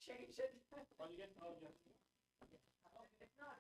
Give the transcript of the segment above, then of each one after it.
Change it. Oh, you get, oh, yes. It's not.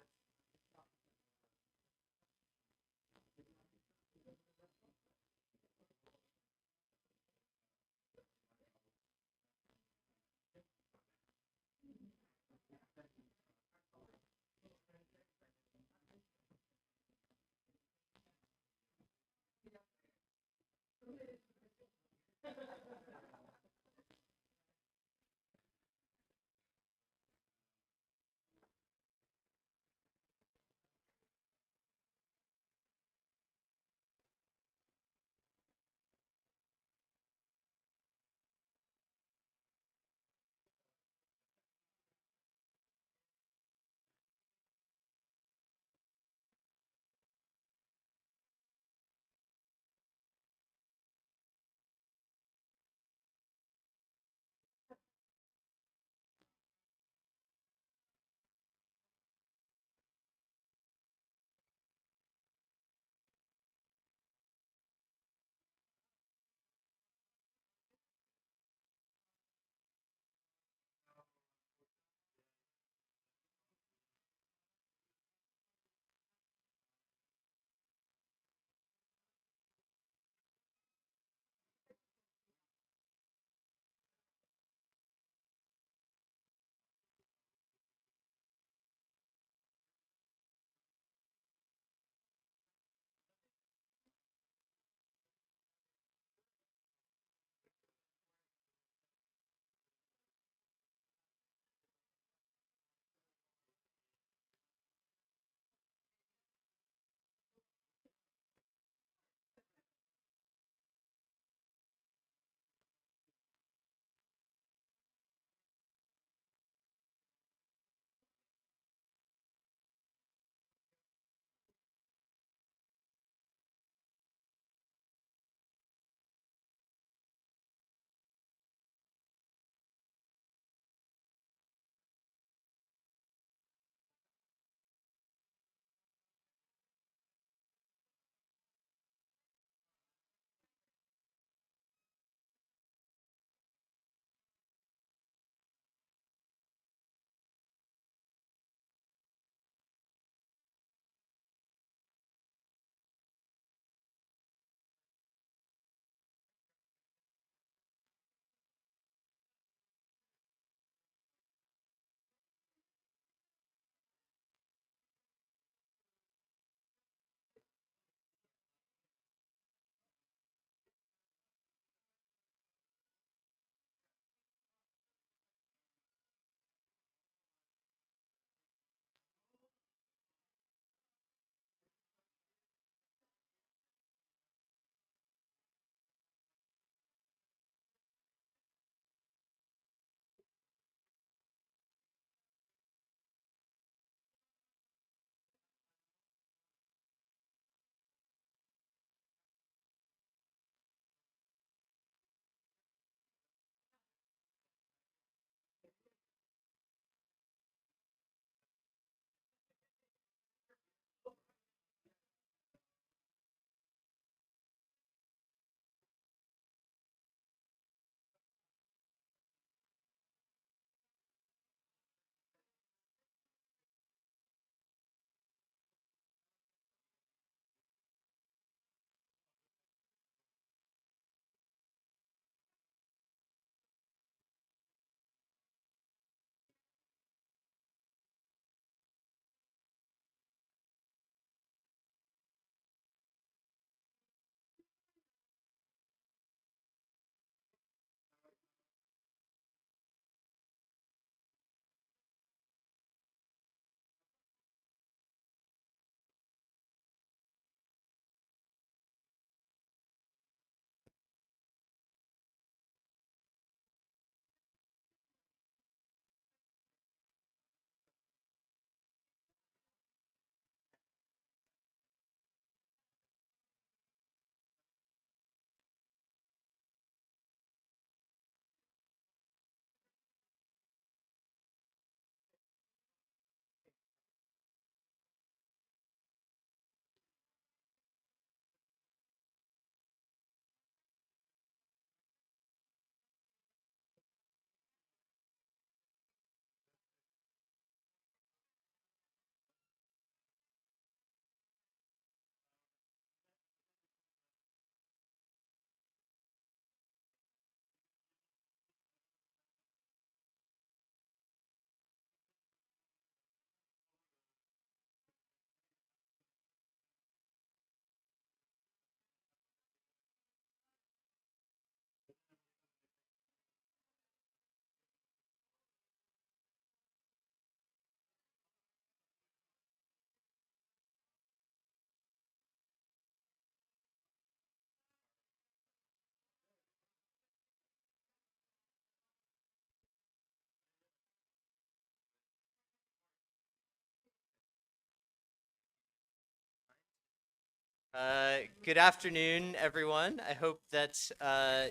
Good afternoon, everyone. I hope that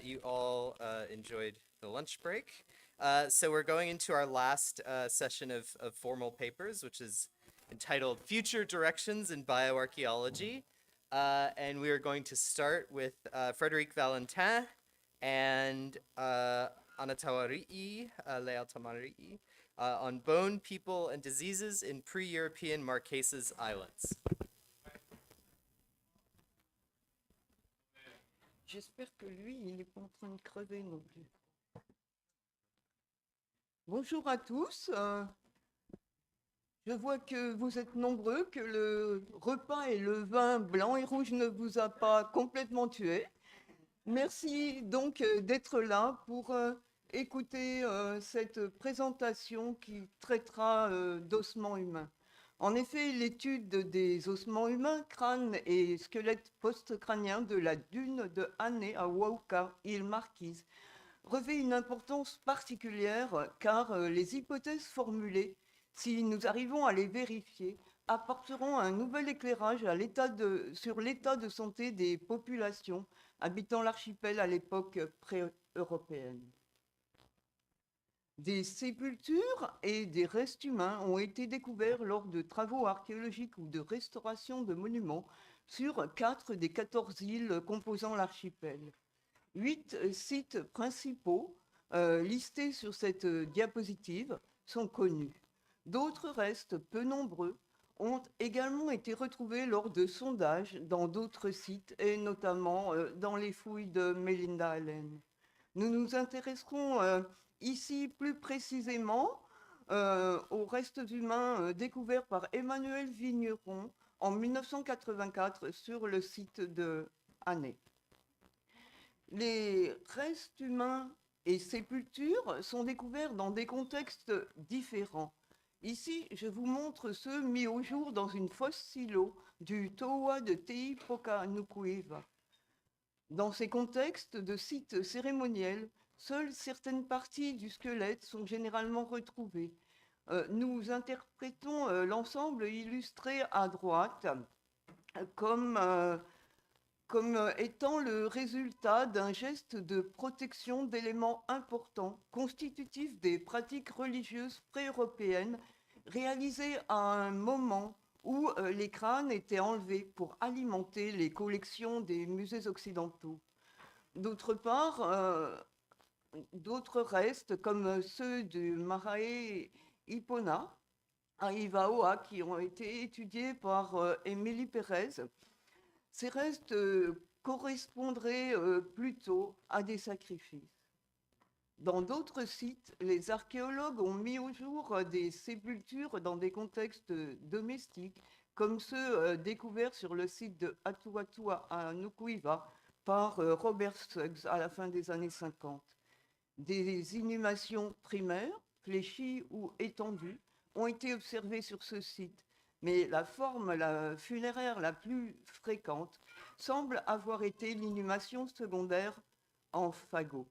you all enjoyed the lunch break. So we're going into our last session of formal papers, which is entitled Future Directions in Bioarchaeology. And we are going to start with Frédérique VALENTIN and LÉAL-TAMARII, LÉAL-TAMARII, on bone, people, and diseases in pre-European Marquesas Islands. J'espère que lui, il n'est pas en train de crever non plus. Bonjour à tous. Je vois que vous êtes nombreux, que le repas et le vin blanc et rouge ne vous a pas complètement tué. Merci donc d'être là pour écouter cette présentation qui traitera d'ossements humains. En effet, l'étude des ossements humains, crânes et squelettes post-crâniens de la dune de A à Wauka, île Marquise, revêt une importance particulière car les hypothèses formulées, si nous arrivons à les vérifier, apporteront un nouvel éclairage sur l'état de santé des populations habitant l'archipel à l'époque pré-européenne. Des sépultures et des restes humains ont été découverts lors de travaux archéologiques ou de restauration de monuments sur 4 des 14 îles composant l'archipel. 8 sites principaux listés sur cette diapositive sont connus. D'autres restes peu nombreux ont également été retrouvés lors de sondages dans d'autres sites et notamment dans les fouilles de Melinda Allen. Nous nous intéresserons ici plus précisément aux restes humains découverts par Emmanuel Vigneron en 1984 sur le site de Année. Les restes humains et sépultures sont découverts dans des contextes différents. Ici, je vous montre ceux mis au jour dans une fosse silo du Toa de Teipokanukuiva. Dans ces contextes de sites cérémoniels, seules certaines parties du squelette sont généralement retrouvées. Nous interprétons l'ensemble illustré à droite comme étant le résultat d'un geste de protection d'éléments importants constitutifs des pratiques religieuses pré-européennes réalisées à un moment où les crânes étaient enlevés pour alimenter les collections des musées occidentaux. D'autre part, d'autres restes, comme ceux du Marae Ipona à Ivaoa, qui ont été étudiés par Émilie Pérez, ces restes correspondraient plutôt à des sacrifices. Dans d'autres sites, les archéologues ont mis au jour des sépultures dans des contextes domestiques, comme ceux découverts sur le site de Atuatua à Nukuiva par Robert Suggs à la fin des années 50. Des inhumations primaires, fléchies ou étendues, ont été observées sur ce site, mais la forme funéraire la plus fréquente semble avoir été l'inhumation secondaire en fagot.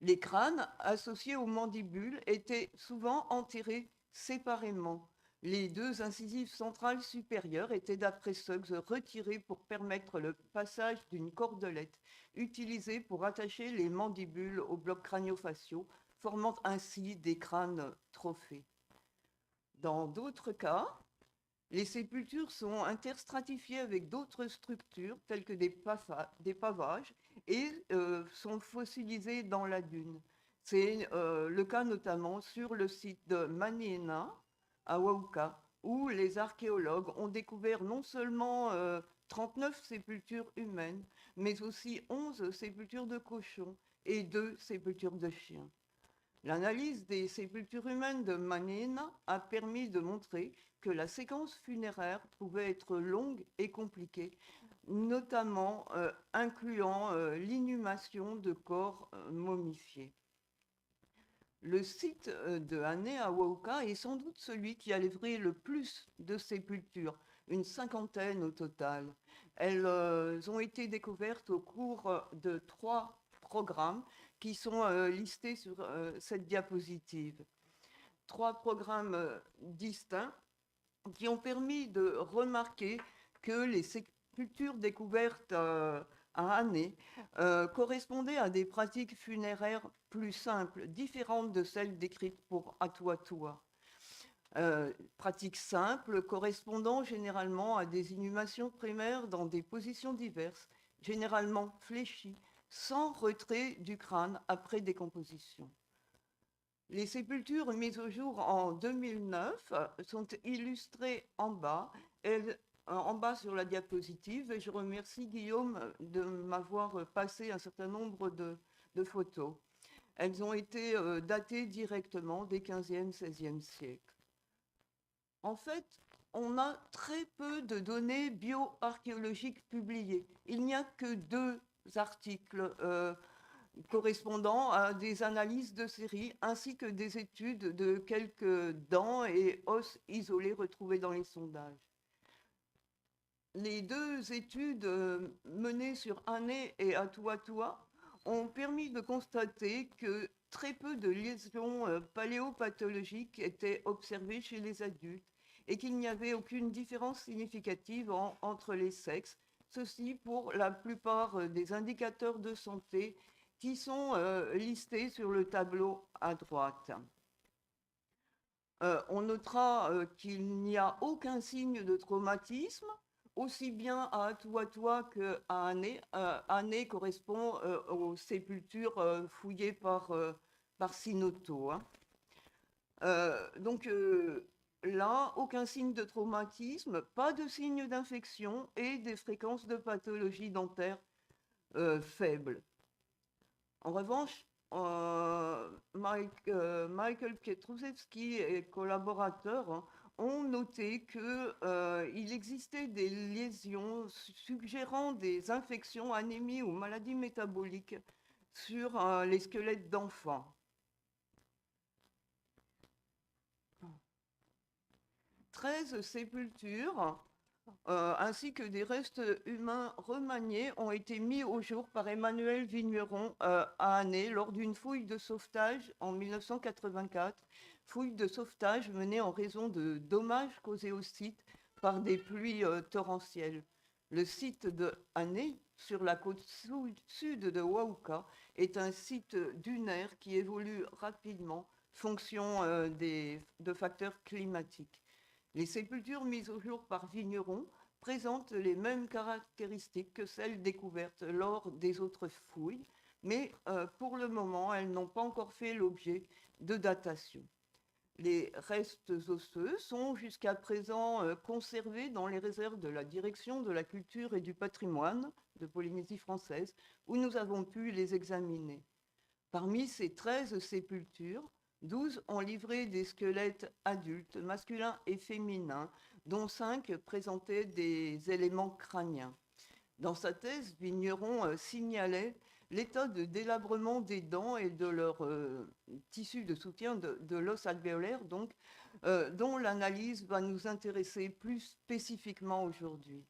Les crânes associés aux mandibules étaient souvent enterrés séparément. Les 2 incisives centrales supérieures étaient, d'après Suggs, retirées pour permettre le passage d'une cordelette utilisée pour attacher les mandibules aux blocs crânio-faciaux, formant ainsi des crânes trophées. Dans d'autres cas, les sépultures sont interstratifiées avec d'autres structures, telles que des pavages, et sont fossilisées dans la dune. C'est le cas notamment sur le site de Maniena, à Wauka, où les archéologues ont découvert non seulement 39 sépultures humaines, mais aussi 11 sépultures de cochons et 2 sépultures de chiens. L'analyse des sépultures humaines de Maniena a permis de montrer que la séquence funéraire pouvait être longue et compliquée, notamment incluant l'inhumation de corps momifiés. Le site de Année à Wauka est sans doute celui qui a livré le plus de sépultures, une 50aine au total. Elles ont été découvertes au cours de 3 programmes qui sont listés sur cette diapositive. 3 programmes distincts qui ont permis de remarquer que les sépultures découvertes à Année correspondaient à des pratiques funéraires plus simples, différentes de celles décrites pour Atuatua. Pratiques simples correspondant généralement à des inhumations primaires dans des positions diverses, généralement fléchies, sans retrait du crâne après décomposition. Les sépultures mises au jour en 2009 sont illustrées en bas sur la diapositive, et je remercie Guillaume de m'avoir passé un certain nombre de photos. Elles ont été datées directement des 15e, 16e siècles. En fait, on a très peu de données bioarchéologiques publiées. Il n'y a que 2 articles correspondant à des analyses de série, ainsi que des études de quelques dents et os isolés retrouvés dans les sondages. Les 2 études menées sur Année et Atuatua ont permis de constater que très peu de lésions paléopathologiques étaient observées chez les adultes et qu'il n'y avait aucune différence significative entre les sexes, ceci pour la plupart des indicateurs de santé qui sont listés sur le tableau à droite. On notera qu'il n'y a aucun signe de traumatisme, aussi bien à Atuatua qu'à Année. Année correspond aux sépultures fouillées par Sinoto. Donc là, aucun signe de traumatisme, pas de signe d'infection et des fréquences de pathologie dentaire faibles. En revanche, Michael Pietrusewski et collaborateurs ont noté qu'il existait des lésions suggérant des infections, anémies ou maladies métaboliques sur les squelettes d'enfants. « 13 sépultures ainsi que des restes humains remaniés ont été mis au jour par Emmanuel Vigneron à Année lors d'une fouille de sauvetage en 1984, fouille de sauvetage menée en raison de dommages causés au site par des pluies torrentielles. Le site de Année, sur la côte sud de Wauka, est un site dunaire qui évolue rapidement, fonction de facteurs climatiques. Les sépultures mises au jour par Vigneron présentent les mêmes caractéristiques que celles découvertes lors des autres fouilles, mais pour le moment, elles n'ont pas encore fait l'objet de datation. Les restes osseux sont jusqu'à présent conservés dans les réserves de la Direction de la culture et du patrimoine de Polynésie française, où nous avons pu les examiner. Parmi ces 13 sépultures, 12 ont livré des squelettes adultes, masculins et féminins, dont 5 présentaient des éléments crâniens. Dans sa thèse, Vigneron signalait l'état de délabrement des dents et de leur tissu de soutien de l'os alvéolaire, donc, dont l'analyse va nous intéresser plus spécifiquement aujourd'hui.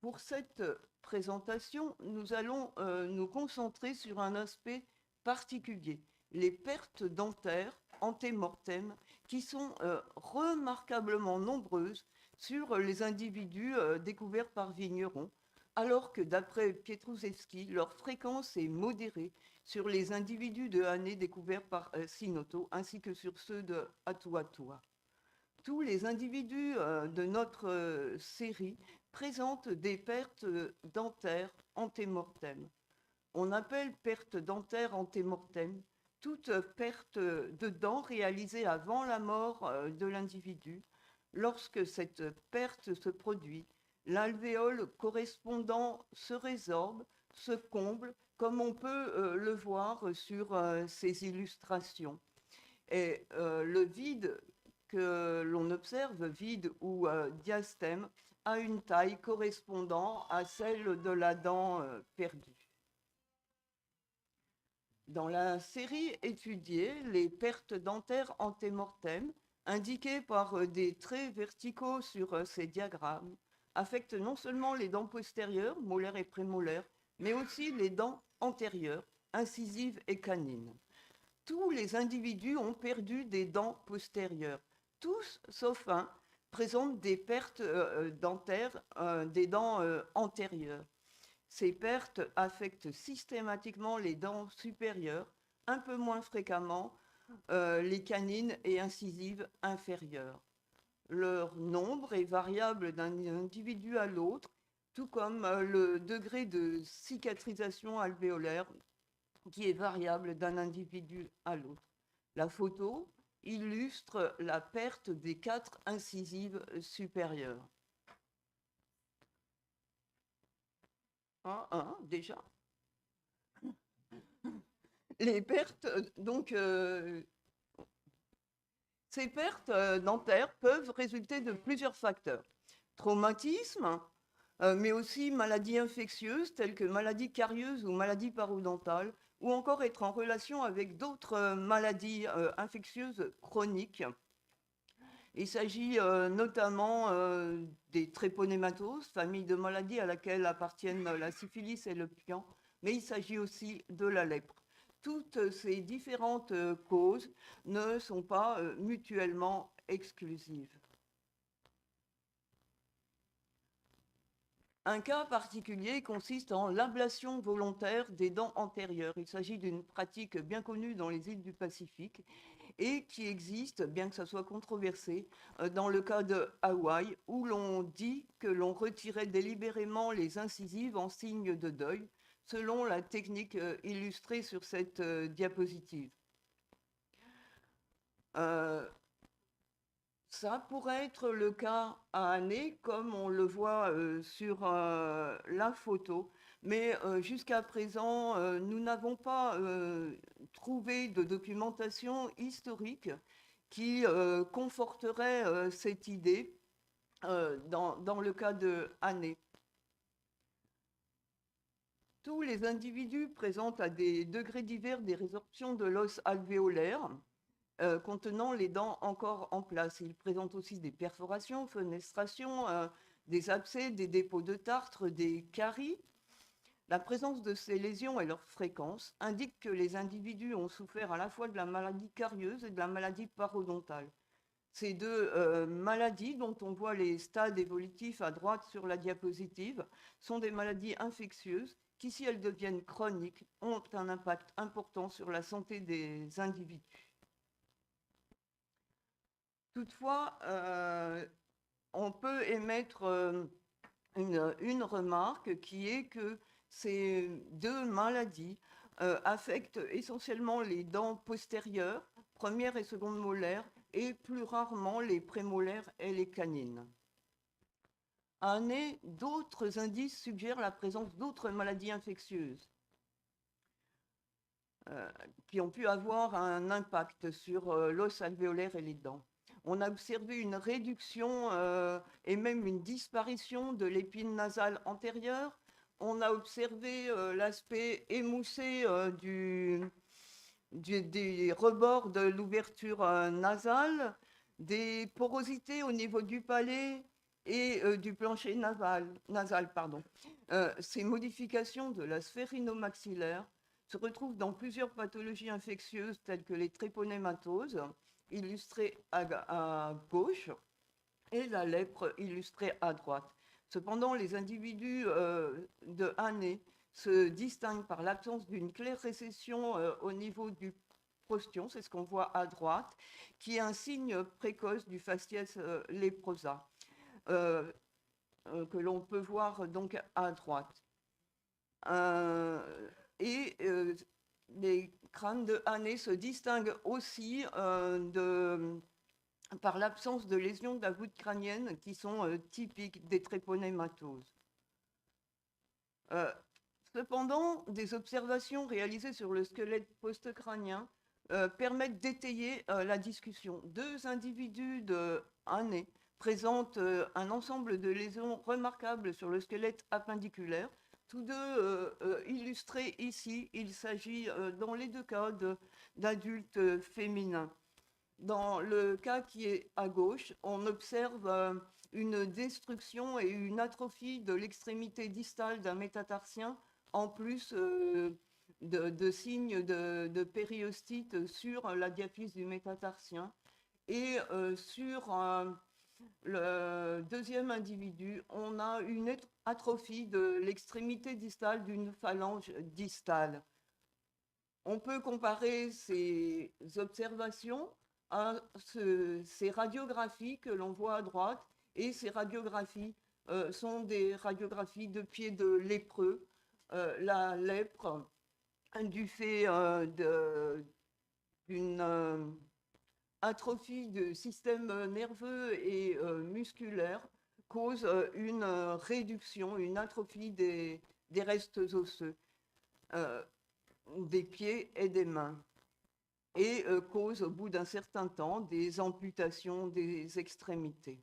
Pour cette présentation, nous allons nous concentrer sur un aspect particulier, les pertes dentaires antémortem, qui sont remarquablement nombreuses sur les individus découverts par Vigneron, alors que d'après Pietrusewski, leur fréquence est modérée sur les individus de Année découverts par Sinoto, ainsi que sur ceux de Atuatua. Tous les individus de notre série présentent des pertes dentaires antémortem. On appelle perte dentaire antémortem toute perte de dents réalisée avant la mort de l'individu. Lorsque cette perte se produit, l'alvéole correspondant se résorbe, se comble, comme on peut le voir sur ces illustrations. Et le vide que l'on observe, vide ou diastème, a une taille correspondant à celle de la dent perdue. Dans la série étudiée, les pertes dentaires antémortem, indiquées par des traits verticaux sur ces diagrammes, affectent non seulement les dents postérieures, molaires et prémolaires, mais aussi les dents antérieures, incisives et canines. Tous les individus ont perdu des dents postérieures. Tous, sauf un, présentent des pertes dentaires des dents antérieures. Ces pertes affectent systématiquement les dents supérieures, un peu moins fréquemment les canines et incisives inférieures. Leur nombre est variable d'un individu à l'autre, tout comme le degré de cicatrisation alvéolaire qui est variable d'un individu à l'autre. La photo illustre la perte des 4 incisives supérieures. Déjà. Les pertes, donc, ces pertes dentaires peuvent résulter de plusieurs facteurs. Traumatisme, mais aussi maladies infectieuses telles que maladies carieuses ou maladies parodontales, ou encore être en relation avec d'autres maladies infectieuses chroniques. Il s'agit notamment des tréponématoses, famille de maladies à laquelle appartiennent la syphilis et le pian, mais il s'agit aussi de la lèpre. Toutes ces différentes causes ne sont pas mutuellement exclusives. Un cas particulier consiste en l'ablation volontaire des dents antérieures. Il s'agit d'une pratique bien connue dans les îles du Pacifique et qui existe, bien que ça soit controversé, dans le cas de Hawaï, où l'on dit que l'on retirait délibérément les incisives en signe de deuil, selon la technique illustrée sur cette diapositive. Ça pourrait être le cas à Année, comme on le voit sur la photo, mais jusqu'à présent, nous n'avons pas trouvé de documentation historique qui conforterait cette idée dans le cas de Année. Tous les individus présentent à des degrés divers des résorptions de l'os alvéolaire, contenant les dents encore en place. Ils présentent aussi des perforations, fenestrations, des abcès, des dépôts de tartre, des caries. La présence de ces lésions et leur fréquence indiquent que les individus ont souffert à la fois de la maladie carieuse et de la maladie parodontale. Ces deux maladies, dont on voit les stades évolutifs à droite sur la diapositive, sont des maladies infectieuses qui, si elles deviennent chroniques, ont un impact important sur la santé des individus. Toutefois, on peut émettre une remarque qui est que ces deux maladies affectent essentiellement les dents postérieures, première et seconde molaires, et plus rarement les prémolaires et les canines. À Année, d'autres indices suggèrent la présence d'autres maladies infectieuses qui ont pu avoir un impact sur l'os alvéolaire et les dents. On a observé une réduction et même une disparition de l'épine nasale antérieure. On a observé l'aspect émoussé des rebords de l'ouverture nasale, des porosités au niveau du palais et du plancher nasal. Ces modifications de la sphérino-maxillaire se retrouvent dans plusieurs pathologies infectieuses telles que les tréponématoses, illustrée à gauche, et la lèpre illustrée à droite. Cependant, les individus de Année se distinguent par l'absence d'une claire récession au niveau du prostyon, c'est ce qu'on voit à droite, qui est un signe précoce du faciès léprosa, que l'on peut voir donc à droite. Les crânes de Année se distinguent aussi par l'absence de lésions de la voûte crânienne qui sont typiques des tréponématoses. Cependant, des observations réalisées sur le squelette postcrânien permettent d'étayer la discussion. Deux individus de Année présentent un ensemble de lésions remarquables sur le squelette appendiculaire. Tous deux illustrés ici, il s'agit dans les deux cas d'adultes féminins. Dans le cas qui est à gauche, on observe une destruction et une atrophie de l'extrémité distale d'un métatarsien, en plus de signes de périostite sur la diaphyse du métatarsien et sur Le deuxième individu, on a une atrophie de l'extrémité distale d'une phalange distale. On peut comparer ces observations à ces radiographies que l'on voit à droite, et ces radiographies sont des radiographies de pieds de lépreux. La lèpre, du fait d'une atrophie du système nerveux et musculaire, cause une réduction, une atrophie des restes osseux des pieds et des mains, et cause au bout d'un certain temps des amputations des extrémités.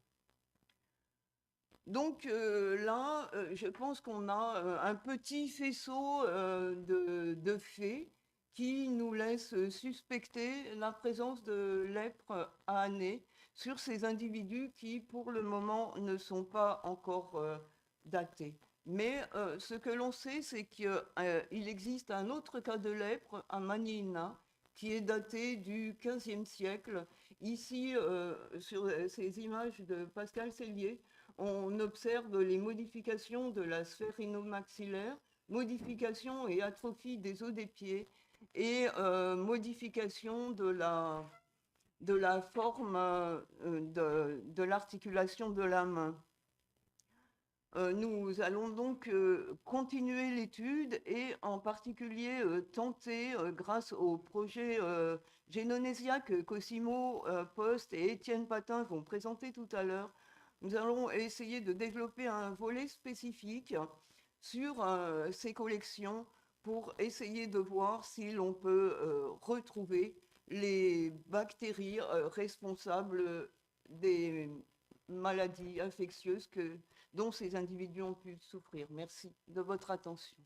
Donc là, je pense qu'on a un petit faisceau de faits qui nous laisse suspecter la présence de lèpre à nez sur ces individus qui, pour le moment, ne sont pas encore datés. Mais ce que l'on sait, c'est qu'il existe un autre cas de lèpre à Manina qui est daté du XVe siècle. Ici, sur ces images de Pascal Sellier, on observe les modifications de la sphère rhinomaxillaire, modification et atrophie des os des pieds, et modification de la forme de l'articulation de la main. Nous allons donc continuer l'étude et en particulier tenter, grâce au projet Génonésia que Cosimo, POSTH et Étienne Patin vont présenter tout à l'heure, nous allons essayer de développer un volet spécifique sur ces collections pour essayer de voir si l'on peut retrouver les bactéries responsables des maladies infectieuses dont ces individus ont pu souffrir. Merci de votre attention.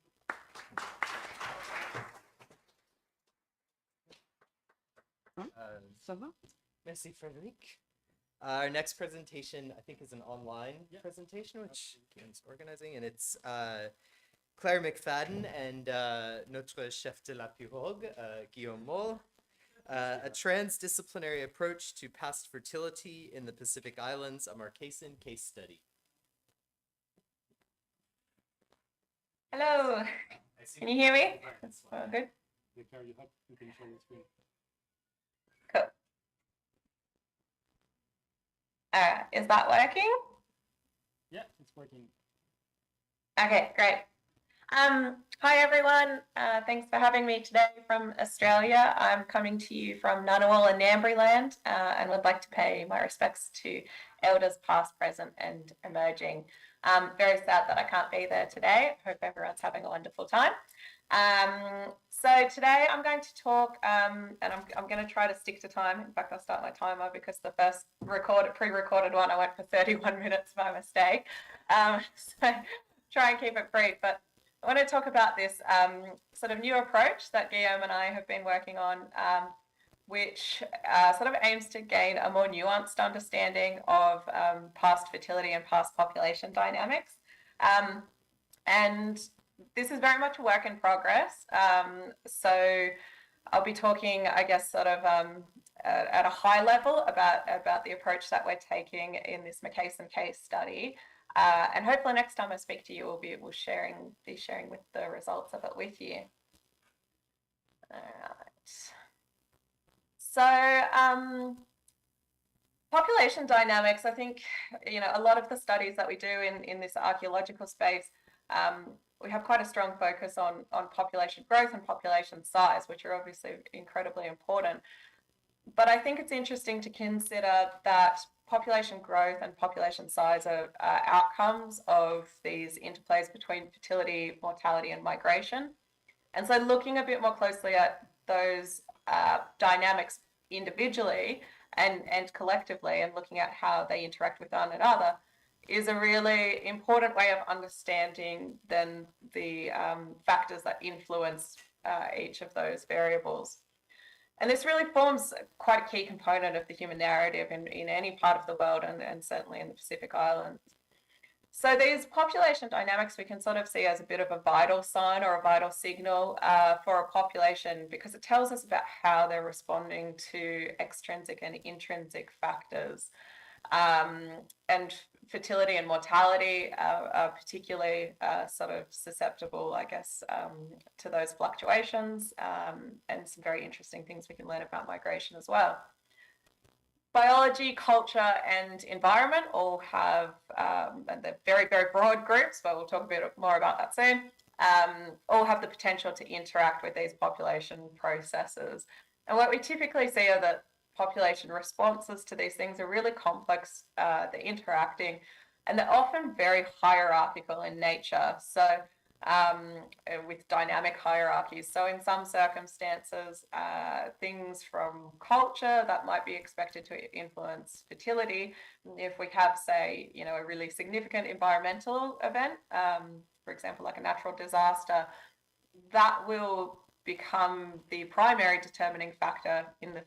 Ça va? Merci, Frédérique. Our next presentation, I think, is an online presentation, which Guillaume's organizing, and it's Clare McFadden and notre chef de la pirogue, Guillaume MOLLE, a transdisciplinary approach to past fertility in the Pacific Islands, a Marquesan case study. Hello, can you hear me? Oh, good. You can show the screen. Cool. Is that working? Yeah, it's working. Okay, great. Hi everyone, thanks for having me today from Australia. I'm coming to you from Ngunnawal and Ngambri land and would like to pay my respects to elders past, present and emerging. Very sad that I can't be there today. Hope everyone's having a wonderful time. So today I'm going to talk, and I'm going to try to stick to time. In fact, I'll start my timer because the first pre-recorded one I went for 31 minutes by mistake. So try and keep it brief. But I want to talk about this sort of new approach that Guillaume and I have been working on, which sort of aims to gain a more nuanced understanding of past fertility and past population dynamics. And this is very much a work in progress. So I'll be talking, I guess, sort of at a high level about the approach that we're taking in this Marquesan case study. And hopefully next time I speak to you, we'll be sharing with the results of it with you. All right. So population dynamics, I think, you know, a lot of the studies that we do in this archaeological space, we have quite a strong focus on population growth and population size, which are obviously incredibly important. But I think it's interesting to consider that population growth and population size are outcomes of these interplays between fertility, mortality, and migration. And so looking a bit more closely at those dynamics individually and collectively, and looking at how they interact with one another, is a really important way of understanding then the factors that influence each of those variables. And this really forms quite a key component of the human narrative in any part of the world, and certainly in the Pacific Islands. So these population dynamics we can sort of see as a bit of a vital sign or a vital signal for a population, because it tells us about how they're responding to extrinsic and intrinsic factors. And fertility and mortality are particularly sort of susceptible, I guess, to those fluctuations, and some very interesting things we can learn about migration as well. Biology, culture, and environment all have, and they're very, very broad groups, but we'll talk a bit more about that soon, all have the potential to interact with these population processes. And what we typically see are that population responses to these things are really complex, they're interacting, and they're often very hierarchical in nature. So with dynamic hierarchies. So in some circumstances, things from culture that might be expected to influence fertility. If we have, say, you know, a really significant environmental event, for example, like a natural disaster, that will become the primary determining factor in the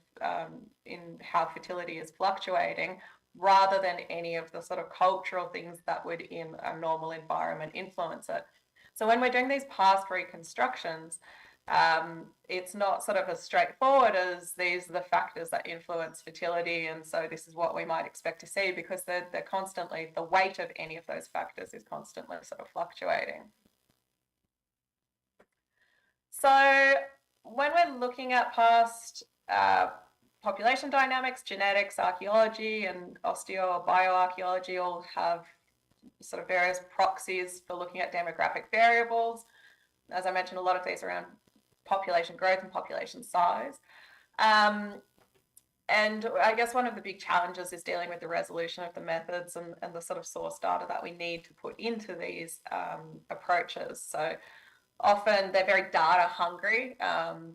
in how fertility is fluctuating, rather than any of the sort of cultural things that would in a normal environment influence it. So when we're doing these past reconstructions, it's not sort of as straightforward as these are the factors that influence fertility, and so this is what we might expect to see, because they're constantly, the weight of any of those factors is constantly sort of fluctuating. So when we're looking at past population dynamics, genetics, archaeology, and osteo or bioarchaeology all have sort of various proxies for looking at demographic variables. As I mentioned, a lot of these are around population growth and population size. And I guess one of the big challenges is dealing with the resolution of the methods and the sort of source data that we need to put into these approaches. So often they're very data hungry,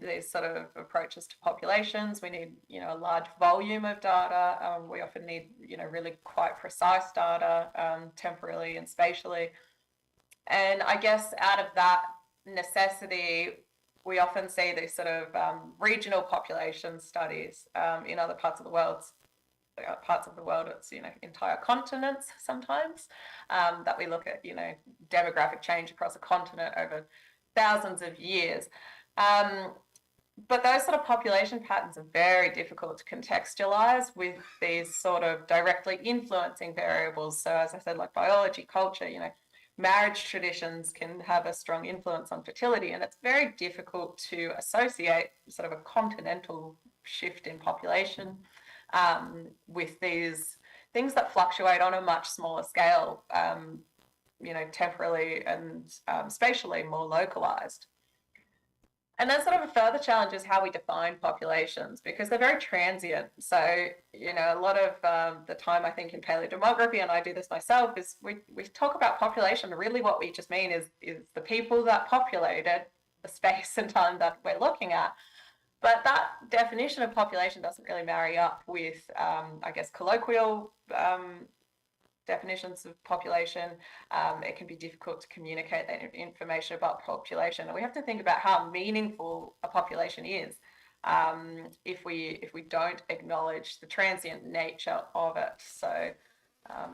these sort of approaches to populations. We need, you know, a large volume of data. We often need, you know, really quite precise data, temporally and spatially. And I guess out of that necessity, we often see these sort of regional population studies in other parts of the world. It's, you know, entire continents sometimes, that we look at, you know, demographic change across a continent over thousands of years. But those sort of population patterns are very difficult to contextualize with these sort of directly influencing variables. So as I said, like biology, culture, you know, marriage traditions can have a strong influence on fertility, and it's very difficult to associate sort of a continental shift in population with these things that fluctuate on a much smaller scale, you know, temporally and spatially more localized. And then sort of a further challenge is how we define populations, because they're very transient. So, you know, a lot of the time I think in paleodemography, and I do this myself, is we talk about population. Really what we just mean is the people that populated the space and time that we're looking at. But that definition of population doesn't really marry up with, I guess, colloquial definitions of population. It can be difficult to communicate that information about population, and we have to think about how meaningful a population is if we don't acknowledge the transient nature of it. So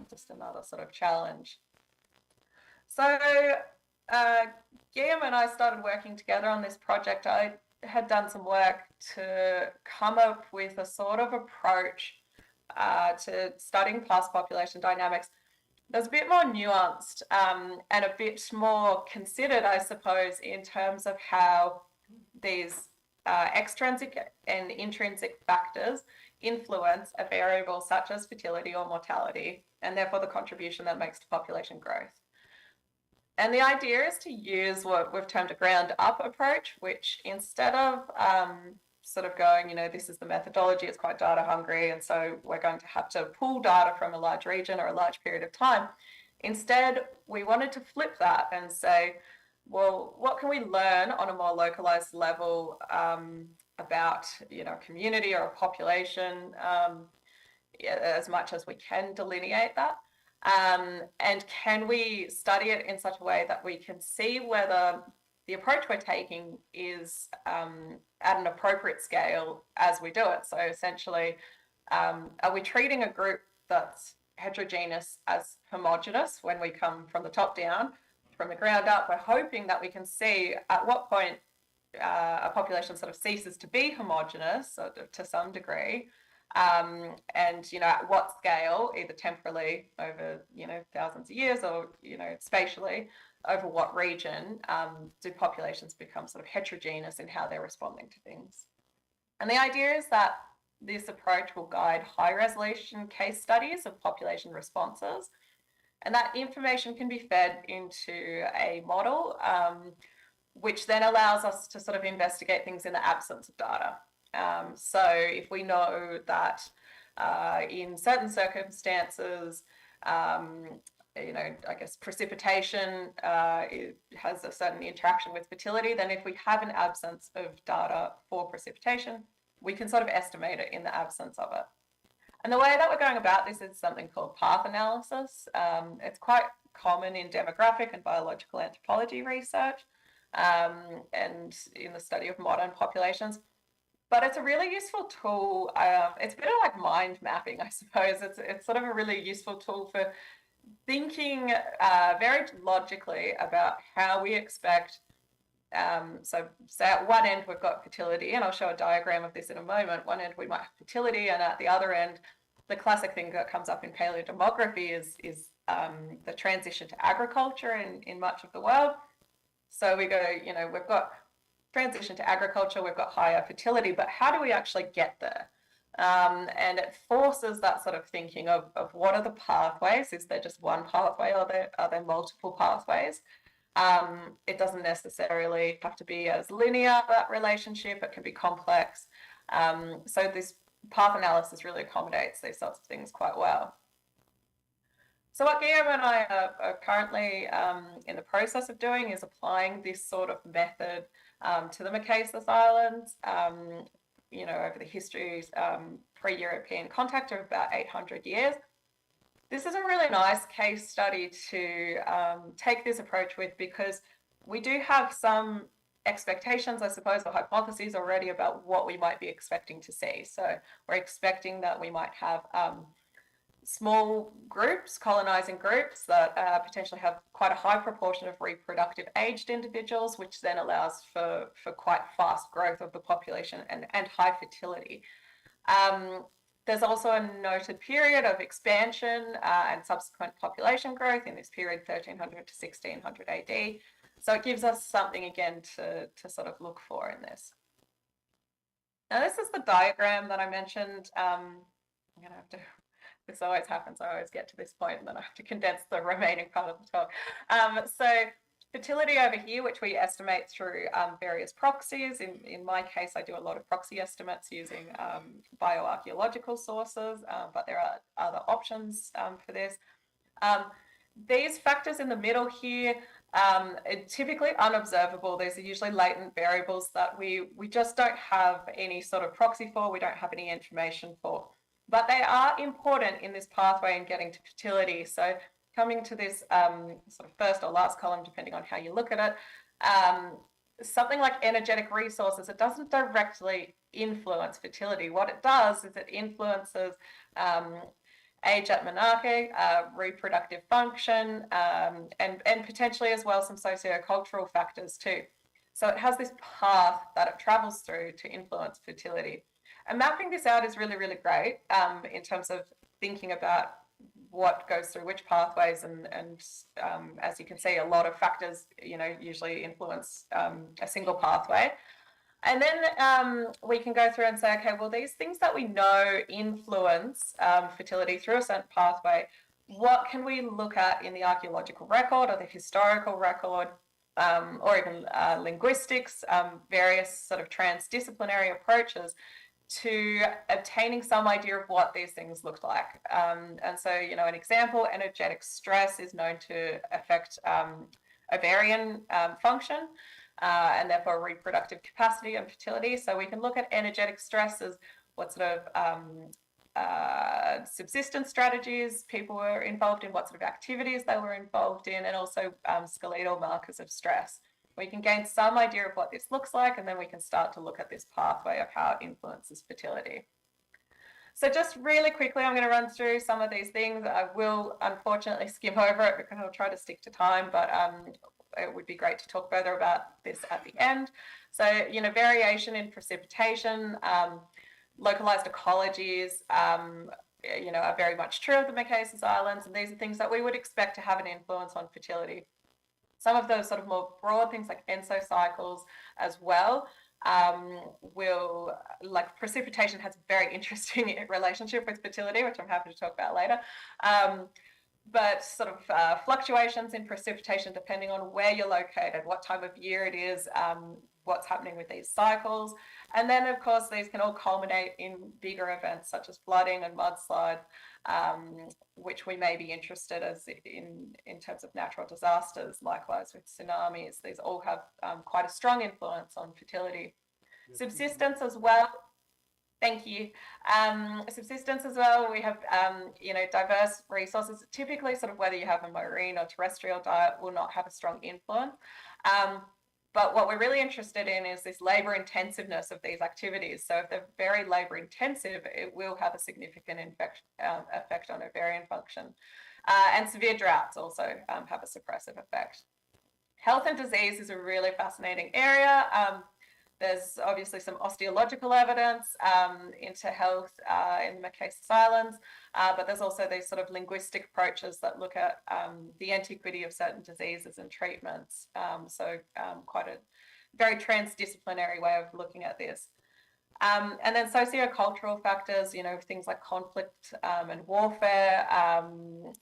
just another sort of challenge. So Guillaume and I started working together on this project. I had done some work to come up with a sort of approach to studying past population dynamics that's a bit more nuanced and a bit more considered, I suppose, in terms of how these extrinsic and intrinsic factors influence a variable such as fertility or mortality, and therefore the contribution that makes to population growth. And the idea is to use what we've termed a ground-up approach, which instead of sort of going, you know, this is the methodology, it's quite data hungry, and so we're going to have to pull data from a large region or a large period of time. Instead, we wanted to flip that and say, well, what can we learn on a more localized level about, you know, a community or a population, as much as we can delineate that? And can we study it in such a way that we can see whether the approach we're taking is at an appropriate scale as we do it? So essentially, are we treating a group that's heterogeneous as homogeneous when we come from the top down? From the ground up, we're hoping that we can see at what point a population sort of ceases to be homogeneous to some degree, and, you know, at what scale, either temporally over, you know, thousands of years or, you know, spatially over what region, do populations become sort of heterogeneous in how they're responding to things. And the idea is that this approach will guide high resolution case studies of population responses. And that information can be fed into a model, which then allows us to sort of investigate things in the absence of data. So if we know that in certain circumstances, you know, I guess precipitation it has a certain interaction with fertility, then if we have an absence of data for precipitation, we can sort of estimate it in the absence of it. And the way that we're going about this is something called path analysis. It's quite common in demographic and biological anthropology research and in the study of modern populations. But it's a really useful tool. It's a bit of like mind mapping, I suppose. It's sort of a really useful tool for thinking very logically about how we expect. So say at one end we've got fertility, and I'll show a diagram of this in a moment. One end we might have fertility, and at the other end, the classic thing that comes up in paleodemography is the transition to agriculture in much of the world. So we go, you know, we've got transition to agriculture, we've got higher fertility, but how do we actually get there? And it forces that sort of thinking of what are the pathways? Is there just one pathway, or are there multiple pathways? It doesn't necessarily have to be as linear, that relationship. It can be complex. So this path analysis really accommodates these sorts of things quite well. So what Guillaume and I are currently in the process of doing is applying this sort of method to the Marquesas Islands, you know, over the history, pre-European contact of about 800 years. This is a really nice case study to take this approach with, because we do have some expectations, I suppose, or hypotheses already about what we might be expecting to see. So we're expecting that we might have small groups, colonizing groups that potentially have quite a high proportion of reproductive aged individuals, which then allows for quite fast growth of the population and high fertility. There's also a noted period of expansion and subsequent population growth in this period, 1300 to 1600 AD. So it gives us something again to sort of look for in this. Now, this is the diagram that I mentioned. I'm going to have to, this always happens, I always get to this point and then I have to condense the remaining part of the talk. So fertility over here, which we estimate through various proxies. In my case, I do a lot of proxy estimates using bioarchaeological sources, but there are other options for this. These factors in the middle here are typically unobservable. These are usually latent variables that we just don't have any sort of proxy for, we don't have any information for. But they are important in this pathway in getting to fertility. So coming to this sort of first or last column, depending on how you look at it, something like energetic resources, it doesn't directly influence fertility. What it does is it influences age at menarche, reproductive function, and potentially as well some sociocultural factors too. So it has this path that it travels through to influence fertility. And mapping this out is really, really great in terms of thinking about what goes through which pathways, and as you can see, a lot of factors, you know, usually influence a single pathway. And then we can go through and say, okay, well, these things that we know influence fertility through a certain pathway, what can we look at in the archaeological record or the historical record, or even linguistics, various sort of transdisciplinary approaches to obtaining some idea of what these things look like. And so, you know, an example, energetic stress is known to affect ovarian function and therefore reproductive capacity and fertility. So we can look at energetic stress as what sort of subsistence strategies people were involved in, what sort of activities they were involved in, and also skeletal markers of stress. We can gain some idea of what this looks like, and then we can start to look at this pathway of how it influences fertility. So just really quickly, I'm going to run through some of these things. I will unfortunately skim over it because I'll try to stick to time, but it would be great to talk further about this at the end. So, you know, variation in precipitation. localized ecologies, you know, are very much true of the Marquesas Islands, and these are things that we would expect to have an influence on fertility. Some of those sort of more broad things like ensocycles as well will, like precipitation has a very interesting relationship with fertility, which I'm happy to talk about later. But sort of fluctuations in precipitation depending on where you're located, what time of year it is, what's happening with these cycles. And then, of course, these can all culminate in bigger events such as flooding and mudslide, which we may be interested in terms of natural disasters. Likewise with tsunamis, these all have quite a strong influence on fertility. Subsistence as well. Thank you. Subsistence as well, we have, you know, diverse resources. Typically, sort of whether you have a marine or terrestrial diet will not have a strong influence. But what we're really interested in is this labour intensiveness of these activities. So if they're very labour intensive, it will have a significant effect on ovarian function. And severe droughts also have a suppressive effect. Health and disease is a really fascinating area. There's obviously some osteological evidence into health in the Marquesas Islands, but there's also these sort of linguistic approaches that look at the antiquity of certain diseases and treatments. So quite a very transdisciplinary way of looking at this. And then sociocultural factors, you know, things like conflict and warfare,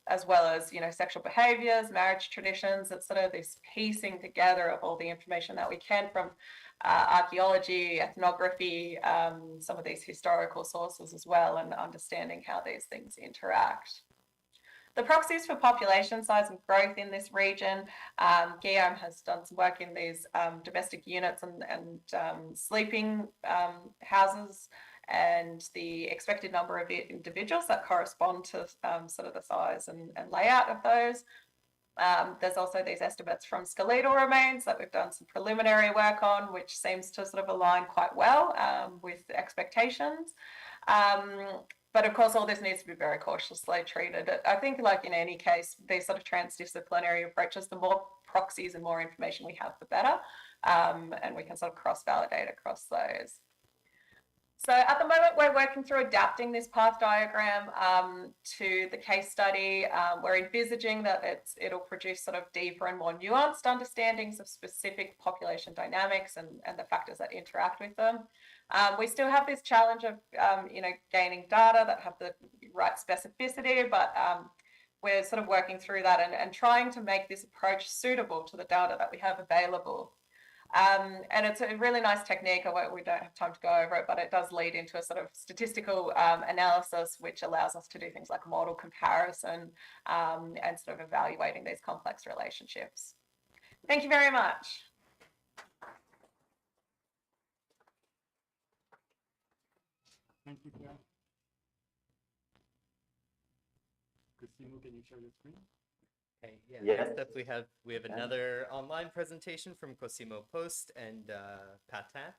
as well as, you know, sexual behaviours, marriage traditions. It's sort of this piecing together of all the information that we can from archaeology, ethnography, some of these historical sources as well, and understanding how these things interact. The proxies for population size and growth in this region, Guillaume has done some work in these domestic units and sleeping houses and the expected number of individuals that correspond to sort of the size and layout of those. There's also these estimates from skeletal remains that we've done some preliminary work on, which seems to sort of align quite well with expectations. But of course, all this needs to be very cautiously treated. I think, like in any case, these sort of transdisciplinary approaches, the more proxies and more information we have, the better. And we can sort of cross-validate across those. So at the moment, we're working through adapting this path diagram to the case study. We're envisaging that it'll produce sort of deeper and more nuanced understandings of specific population dynamics and the factors that interact with them. We still have this challenge of, you know, gaining data that have the right specificity, but we're sort of working through that and trying to make this approach suitable to the data that we have available. And it's a really nice technique. We don't have time to go over it, but it does lead into a sort of statistical analysis, which allows us to do things like model comparison and sort of evaluating these complex relationships. Thank you very much. Thank you, Claire. Cosimo, can you share your screen? Okay, yeah. Yes. Next up, we have another online presentation from Cosimo, POSTH and PATIN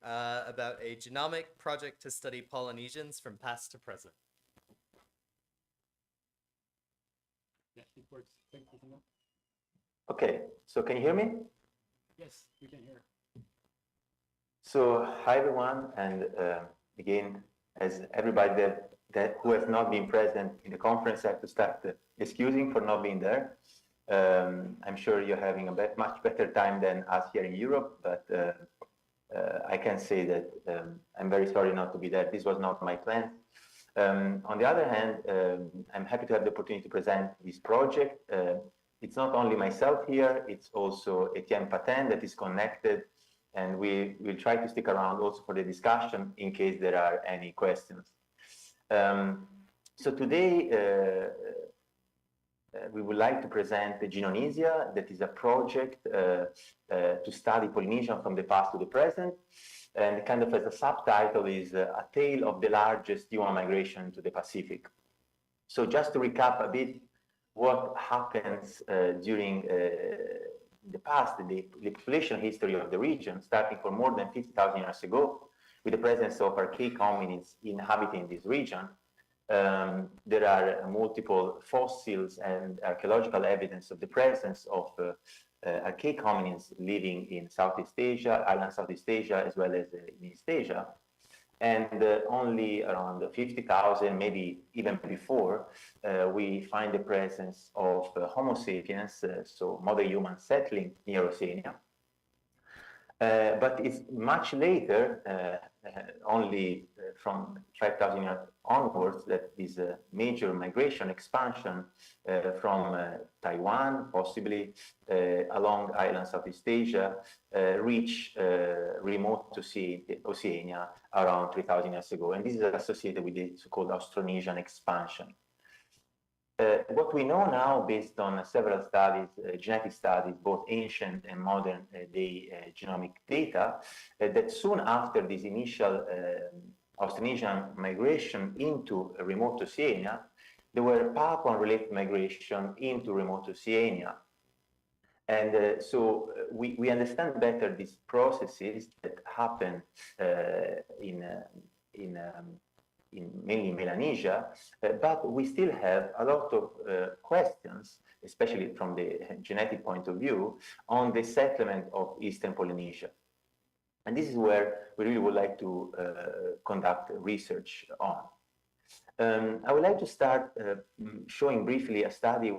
about a genomic project to study Polynesians from past to present. Yeah, it works. Thank you, Cosimo. Okay, so can you hear me? Yes, we can hear. So hi everyone, and again, as everybody that who has not been present in the conference, I have to start excusing for not being there. I'm sure you're having a much better time than us here in Europe, but I can say that I'm very sorry not to be there. This was not my plan. On the other hand, I'm happy to have the opportunity to present this project. It's not only myself here, it's also Etienne Patin that is connected, and we will try to stick around also for the discussion in case there are any questions. So today, we would like to present the Genonesia, that is a project to study Polynesian from the past to the present, and kind of as a subtitle is a tale of the largest human migration to the Pacific. So just to recap a bit what happens during the past, the population history of the region, starting from more than 50,000 years ago, with the presence of archaic hominids inhabiting this region. There are multiple fossils and archaeological evidence of the presence of archaic hominids living in Southeast Asia, island Southeast Asia, as well as in East Asia. And only around 50,000, maybe even before, we find the presence of Homo sapiens, so modern humans settling near Oceania. But it's much later, only from 5,000 years onwards, that this major migration expansion from Taiwan, possibly along islands of East Asia, reach remote Oceania around 3,000 years ago. And this is associated with the so-called Austronesian expansion. What we know now, based on several studies, genetic studies, both ancient and modern day genomic data, that soon after this initial Austronesian migration into remote Oceania, there were Papuan-related migration into remote Oceania. And so we understand better these processes that happen mainly Melanesia, but we still have a lot of questions, especially from the genetic point of view, on the settlement of Eastern Polynesia. And this is where we really would like to conduct research on. I would like to start showing briefly a study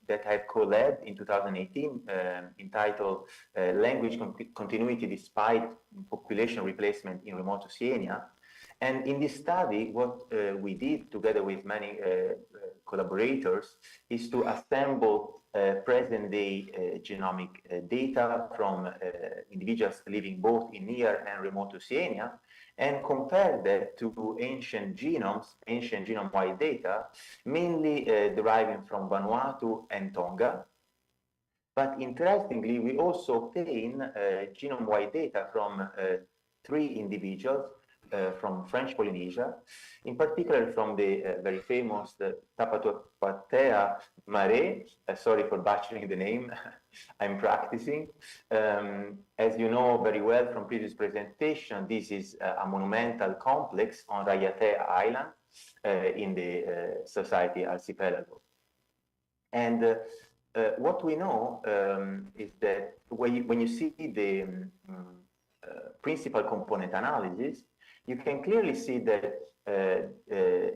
that I co-led in 2018 entitled Language Continuity Despite Population Replacement in Remote Oceania. And in this study, what we did together with many collaborators is to assemble present-day genomic data from individuals living both in near and remote Oceania, and compare that to ancient genomes, ancient genome-wide data, mainly deriving from Vanuatu and Tonga. But interestingly, we also obtain genome-wide data from 3 individuals from French Polynesia, in particular from the very famous Tapatuatea Mare. Sorry for butchering the name, I'm practicing. As you know very well from previous presentation, this is a monumental complex on Raiatea Island in the Society Archipelago. And what we know is that when you see the principal component analysis, you can clearly see that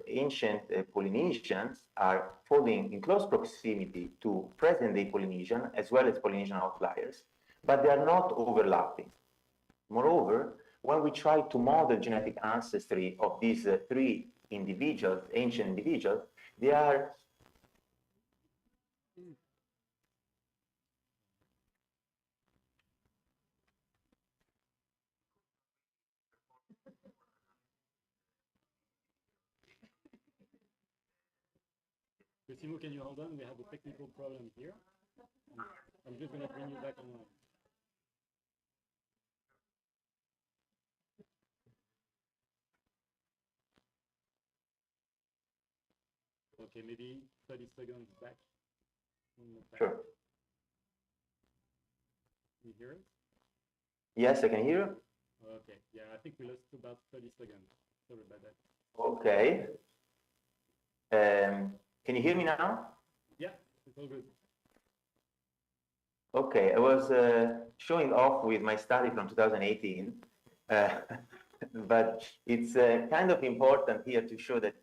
ancient Polynesians are falling in close proximity to present-day Polynesian as well as Polynesian outliers, but they are not overlapping. Moreover, when we try to model genetic ancestry of these 3 individuals, ancient individuals, they are Cosimo, can you hold on? We have a technical problem here. I'm just going to bring you back online. Okay, maybe 30 seconds back. Sure. Can you hear us? Yes, I can hear you. Okay, yeah, I think we lost about 30 seconds. Sorry about that. Okay. Can you hear me now? Yeah, it's all good. Okay, I was showing off with my study from 2018, but it's kind of important here to show that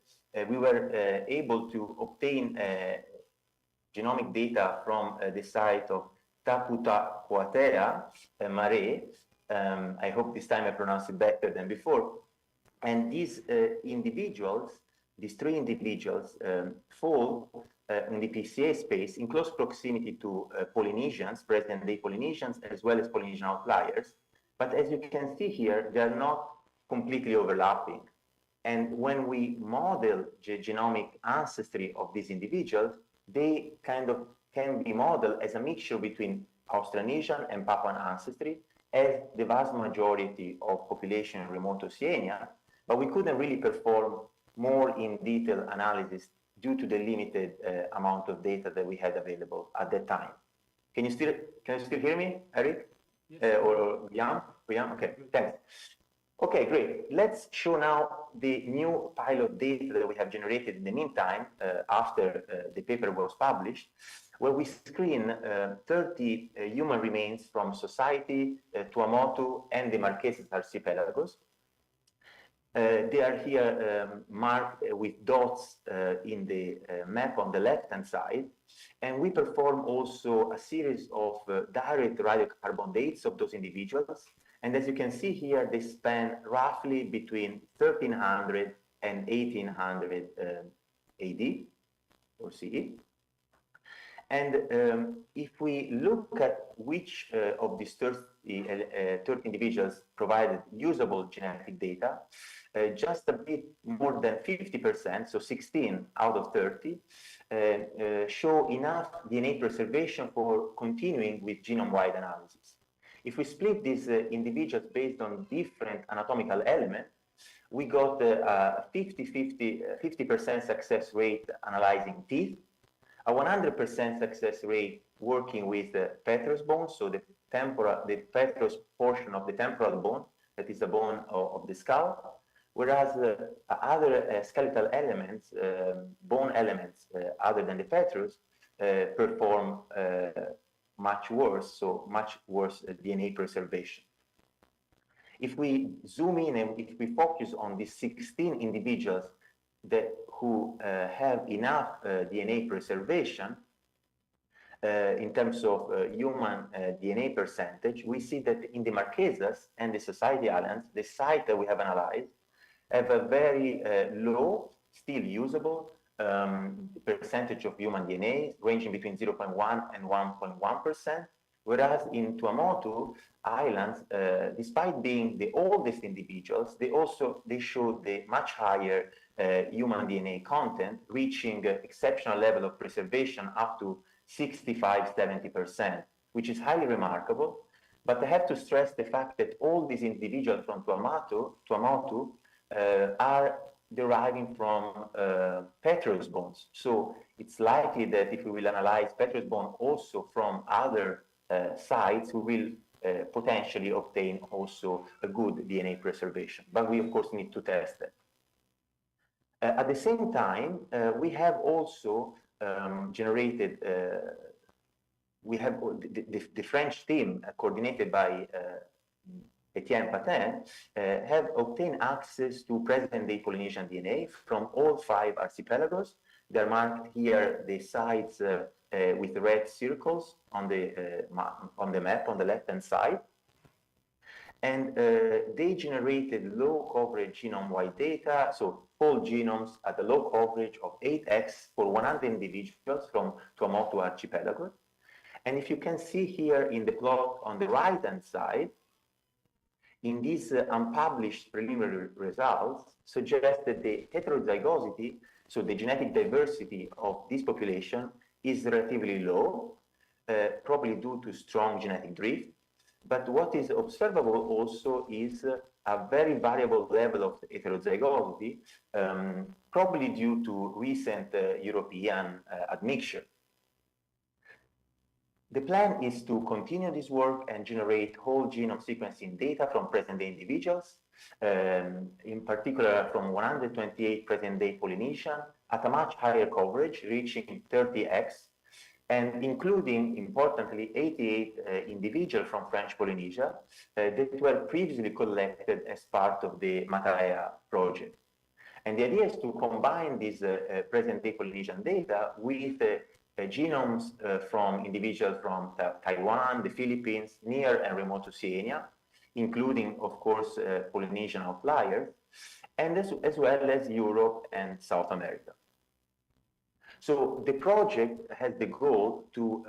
we were able to obtain genomic data from the site of Tapatuatea Mare. I hope this time I pronounced it better than before. And these individuals, these 3 individuals, fall in the PCA space in close proximity to Polynesians, present-day Polynesians, as well as Polynesian outliers. But as you can see here, they are not completely overlapping. And when we model the genomic ancestry of these individuals, they kind of can be modeled as a mixture between Austronesian and Papuan ancestry, as the vast majority of population in remote Oceania, but we couldn't really perform more in detail analysis due to the limited amount of data that we had available at that time. Can you still hear me, Eric? Yes. Or Jan? Okay, thanks. Okay, great. Let's show now the new pilot data that we have generated in the meantime, after the paper was published, where we screen 30 human remains from Society, Tuamotu, and the Marquesas archipelagos. They are here marked with dots in the map on the left-hand side. And we perform also a series of direct radiocarbon dates of those individuals. And as you can see here, they span roughly between 1300 and 1800 AD or CE. And if we look at which of these 30 individuals provided usable genetic data, just a bit more than 50%, so 16 out of 30, show enough DNA preservation for continuing with genome-wide analysis. If we split these individuals based on different anatomical elements, we got a 50% success rate analyzing teeth, a 100% success rate working with the petrous bone, so the petrous portion of the temporal bone, that is the bone of the skull, whereas other skeletal elements, bone elements other than the petrous, perform much worse, so much worse DNA preservation. If we zoom in and if we focus on these 16 individuals who have enough DNA preservation in terms of human DNA percentage, we see that in the Marquesas and the Society Islands, the site that we have analyzed have a very low, still usable percentage of human DNA, ranging between 0.1 and 1.1%, whereas in Tuamotu Islands, despite being the oldest individuals, they show the much higher human DNA content, reaching exceptional level of preservation up to 65–70%, which is highly remarkable. But I have to stress the fact that all these individuals from Tuamotu are deriving from petrous bones. So it's likely that if we will analyze petrous bone also from other sites, we will potentially obtain also a good DNA preservation. But we, of course, need to test it. At the same time, we have also generated, the French team coordinated by PATIN have obtained access to present-day Polynesian DNA from all 5 archipelagos. They're marked here, the sites with red circles on the map on the left-hand side. And they generated low coverage genome-wide data, so whole genomes at a low coverage of 8x for 100 individuals from Tuamotu archipelago. And if you can see here in the plot on the right-hand side, in these unpublished preliminary results suggest that the heterozygosity, so the genetic diversity of this population, is relatively low, probably due to strong genetic drift. But what is observable also is a very variable level of heterozygosity, probably due to recent European admixture. The plan is to continue this work and generate whole genome sequencing data from present-day individuals, in particular from 128 present-day Polynesian at a much higher coverage, reaching 30x, and including, importantly, 88 individuals from French Polynesia that were previously collected as part of the Matarea project. And the idea is to combine this present-day Polynesian data with genomes from individuals from Taiwan, the Philippines, near and remote Oceania, including, of course, Polynesian outliers, and as well as Europe and South America. So the project has the goal to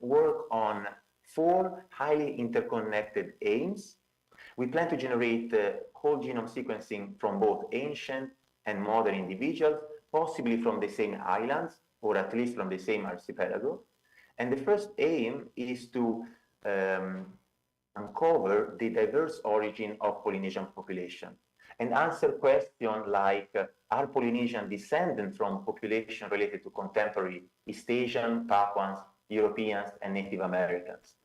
work on 4 highly interconnected aims. We plan to generate whole genome sequencing from both ancient and modern individuals, possibly from the same islands, or at least from the same archipelago. And the first aim is to uncover the diverse origin of Polynesian population and answer questions like, are Polynesian descendant from population related to contemporary East Asian, Papuans, Europeans, and Native Americans?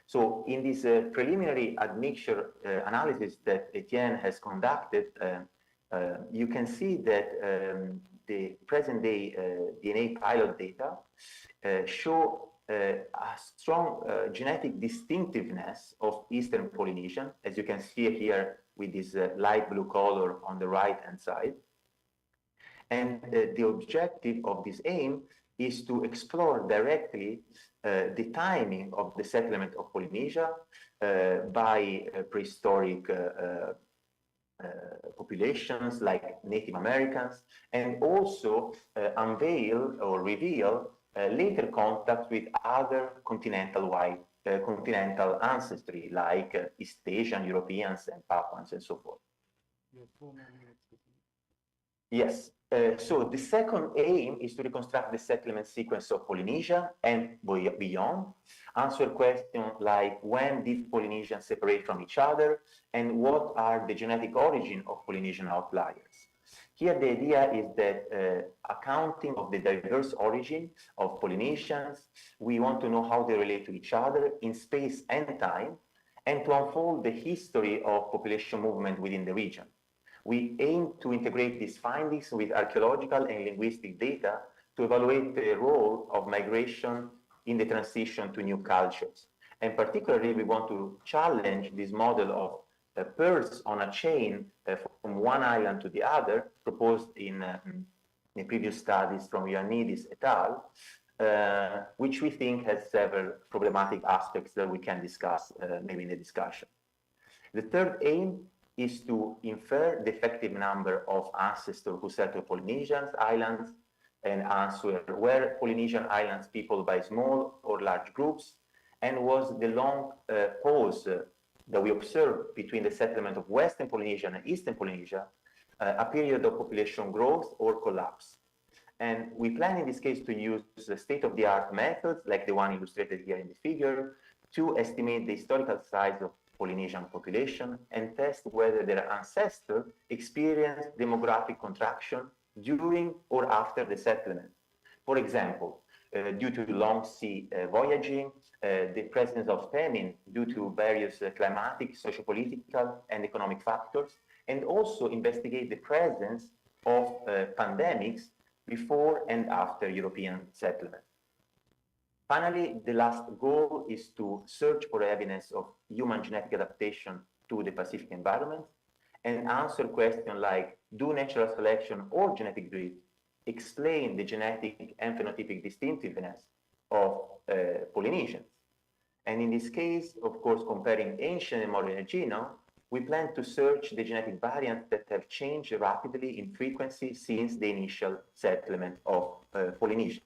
So in this preliminary admixture analysis that Etienne has conducted, you can see that the present-day DNA pilot data show a strong genetic distinctiveness of Eastern Polynesian. As you can see here, with this light blue color on the right-hand side. And the objective of this aim is to explore directly the timing of the settlement of Polynesia by prehistoric populations like Native Americans, and also unveil or reveal later contacts with other continental ancestry like East Asian, Europeans, and Papuans, and so forth. You have 4 more minutes. Yes. So the second aim is to reconstruct the settlement sequence of Polynesia and beyond, answer questions like when did Polynesians separate from each other and what are the genetic origin of Polynesian outliers. Here the idea is that accounting of the diverse origin of Polynesians, we want to know how they relate to each other in space and time, and to unfold the history of population movement within the region. We aim to integrate these findings with archaeological and linguistic data to evaluate the role of migration in the transition to new cultures. And particularly, we want to challenge this model of pearls on a chain from one island to the other, proposed in previous studies from Ioannidis et al., which we think has several problematic aspects that we can discuss maybe in the discussion. The third aim is to infer the effective number of ancestors who settled Polynesian islands and answer were Polynesian islands peopled by small or large groups, and was the long pause that we observed between the settlement of Western Polynesia and Eastern Polynesia a period of population growth or collapse. And we plan in this case to use state-of-the-art methods like the one illustrated here in the figure to estimate the historical size of Polynesian population and test whether their ancestors experienced demographic contraction during or after the settlement. For example, due to long sea voyaging, the presence of famine due to various climatic, sociopolitical, and economic factors, and also investigate the presence of pandemics before and after European settlement. Finally, the last goal is to search for evidence of human genetic adaptation to the Pacific environment and answer questions like, do natural selection or genetic drift explain the genetic and phenotypic distinctiveness of Polynesians? And in this case, of course, comparing ancient and modern genome, we plan to search the genetic variants that have changed rapidly in frequency since the initial settlement of Polynesia.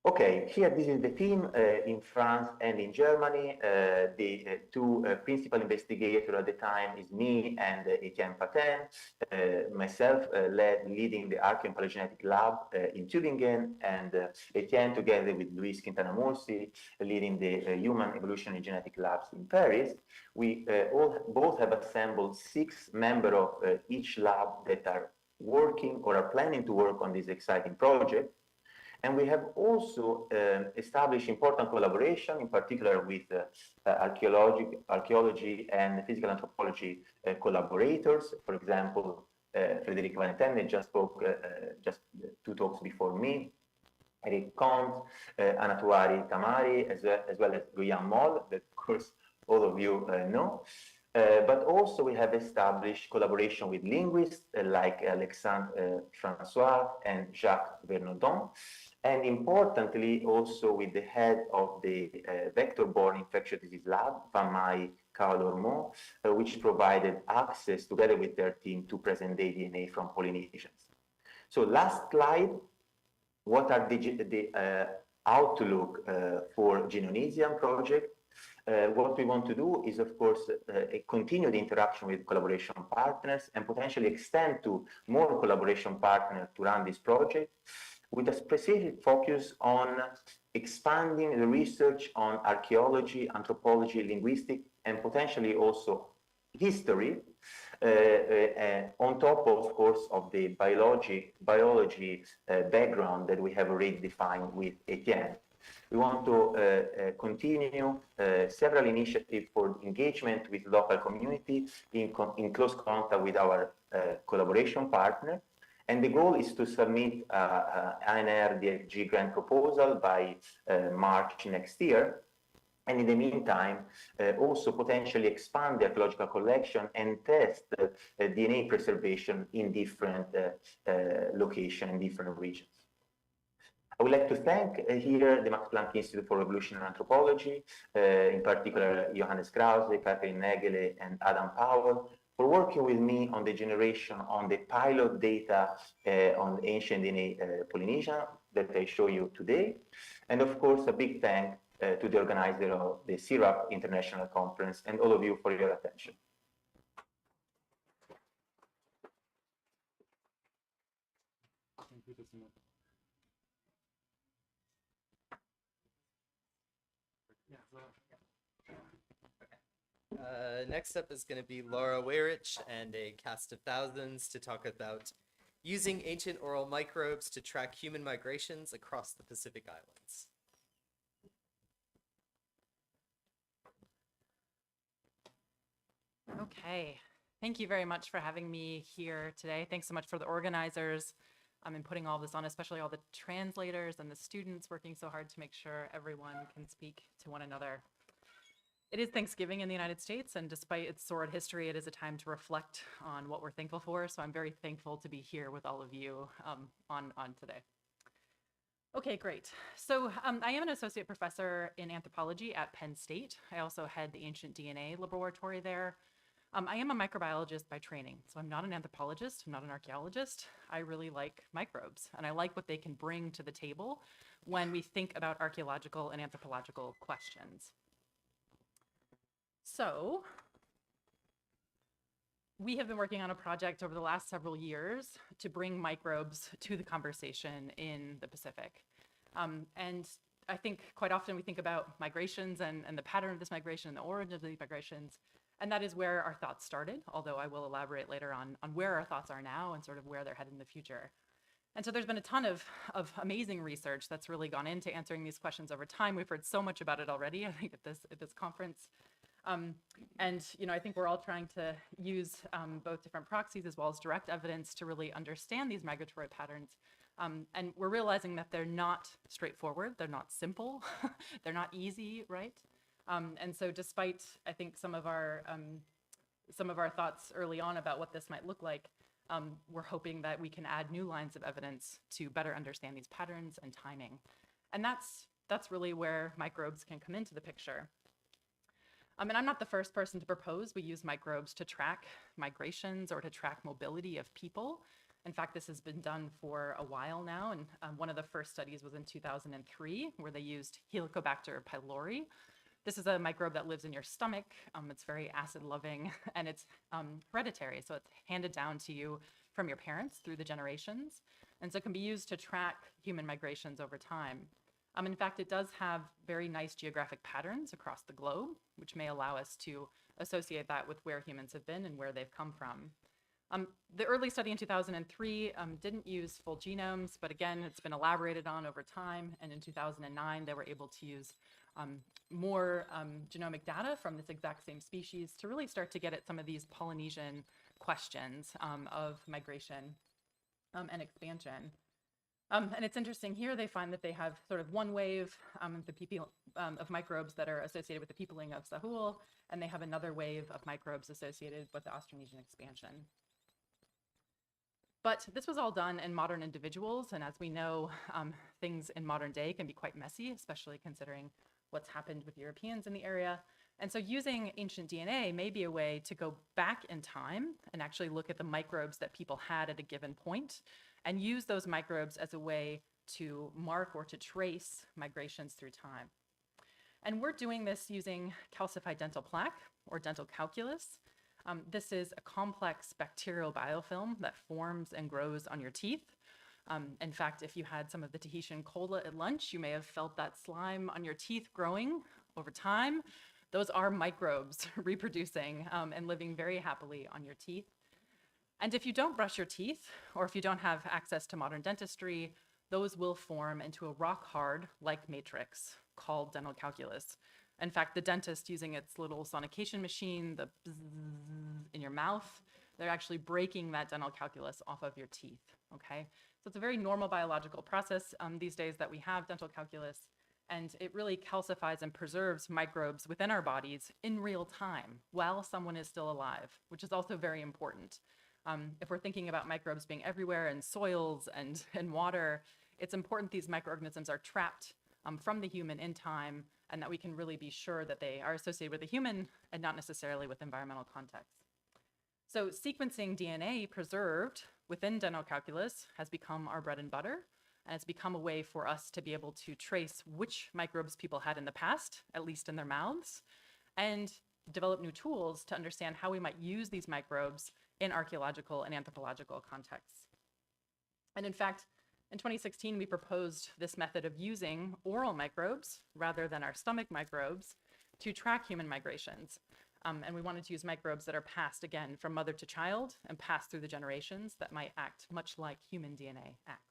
Okay, here this is the team in France and in Germany. The two principal investigators at the time is me and Etienne PATIN, myself leading the Archaeophylogenetic Lab in Tübingen, and Etienne together with Luis Quintana Murci leading the Human Evolutionary Genetic Labs in Paris. We both have assembled 6 members of each lab that are working or are planning to work on this exciting project. And we have also established important collaboration, in particular with archaeology and physical anthropology collaborators. For example, Frédérique VALENTIN and A just spoke just 2 talks before me. Eric CONTE, LÉAL-TAMARII, as well as MOLLE, that of course all of you know. But also we have established collaboration with linguists like Alexandre François and Jacques Vernodon, and importantly also with the head of the vector-borne infectious disease lab, Van Mai Kaolormo, which provided access together with their team to present-day DNA from Polynesians. So last slide, what are the outlook for Genonesian project? What we want to do is, of course, continue the interaction with collaboration partners and potentially extend to more collaboration partners to run this project, with a specific focus on expanding the research on archaeology, anthropology, linguistics, and potentially also history, on top, of course, of the biology background that we have already defined with Etienne. We want to continue several initiatives for engagement with local community in close contact with our collaboration partner. And the goal is to submit an NRDFG grant proposal by March next year. And in the meantime, also potentially expand the archaeological collection and test DNA preservation in different locations, in different regions. I would like to thank here the Max Planck Institute for Evolutionary Anthropology, in particular Johannes Krause, Catherine Nägele, and Adam Powell, for working with me on the generation on the pilot data on ancient DNA Polynesia that I show you today. And of course, a big thank to the organizer of the CIRAP International Conference and all of you for your attention. Thank you, Cosimo. Next up is going to be Laura WEYRICH and a cast of thousands to talk about using ancient oral microbes to track human migrations across the Pacific Islands. Okay, thank you very much for having me here today. Thanks so much for the organizers in putting all this on, especially all the translators and the students working so hard to make sure everyone can speak to one another. It is Thanksgiving in the United States, and despite its sordid history, it is a time to reflect on what we're thankful for. So I'm very thankful to be here with all of you on today. Okay, great. So I am an associate professor in anthropology at Penn State. I also head the ancient DNA laboratory there. I am a microbiologist by training, so I'm not an anthropologist, I'm not an archaeologist. I really like microbes, and I like what they can bring to the table when we think about archaeological and anthropological questions. So we have been working on a project over the last several years to bring microbes to the conversation in the Pacific. And I think quite often we think about migrations and the pattern of this migration and the origin of these migrations, and that is where our thoughts started, although I will elaborate later on where our thoughts are now and sort of where they're headed in the future. And so there's been a ton of amazing research that's really gone into answering these questions over time. We've heard so much about it already, I think, at this conference. And you know, I think we're all trying to use both different proxies as well as direct evidence to really understand these migratory patterns. And we're realizing that they're not straightforward, they're not simple, they're not easy, right? And so despite, I think, some of our thoughts early on about what this might look like, we're hoping that we can add new lines of evidence to better understand these patterns and timing. And that's really where microbes can come into the picture. And I'm not the first person to propose we use microbes to track migrations or to track mobility of people. In fact, this has been done for a while now, and one of the first studies was in 2003, where they used Helicobacter pylori. This is a microbe that lives in your stomach. It's very acid-loving, and it's hereditary, so it's handed down to you from your parents through the generations, and so it can be used to track human migrations over time. In fact, it does have very nice geographic patterns across the globe, which may allow us to associate that with where humans have been and where they've come from. The early study in 2003 didn't use full genomes, but again, it's been elaborated on over time. And in 2009, they were able to use more genomic data from this exact same species to really start to get at some of these Polynesian questions of migration and expansion. And it's interesting here, they find that they have sort of one wave of microbes that are associated with the peopling of Sahul, and they have another wave of microbes associated with the Austronesian expansion. But this was all done in modern individuals, and as we know, things in modern day can be quite messy, especially considering what's happened with Europeans in the area. And so using ancient DNA may be a way to go back in time and actually look at the microbes that people had at a given point, and use those microbes as a way to mark or to trace migrations through time. And we're doing this using calcified dental plaque, or dental calculus. This is a complex bacterial biofilm that forms and grows on your teeth. In fact, if you had some of the Tahitian cola at lunch, you may have felt that slime on your teeth growing over time. Those are microbes reproducing and living very happily on your teeth. And if you don't brush your teeth, or if you don't have access to modern dentistry, those will form into a rock-hard like matrix called dental calculus. In fact, the dentist, using its little sonication machine, the bzzz in your mouth, they're actually breaking that dental calculus off of your teeth, okay? So it's a very normal biological process these days that we have dental calculus, And it really calcifies and preserves microbes within our bodies in real time while someone is still alive, which is also very important. If we're thinking about microbes being everywhere in soils and water, it's important these microorganisms are trapped from the human in time, and that we can really be sure that they are associated with the human and not necessarily with environmental context. So sequencing DNA preserved within dental calculus has become our bread and butter, and it's become a way for us to be able to trace which microbes people had in the past, at least in their mouths, and develop new tools to understand how we might use these microbes in archaeological and anthropological contexts. And in fact, in 2016, we proposed this method of using oral microbes rather than our stomach microbes to track human migrations. And we wanted to use microbes that are passed, again, from mother to child and passed through the generations that might act much like human DNA acts.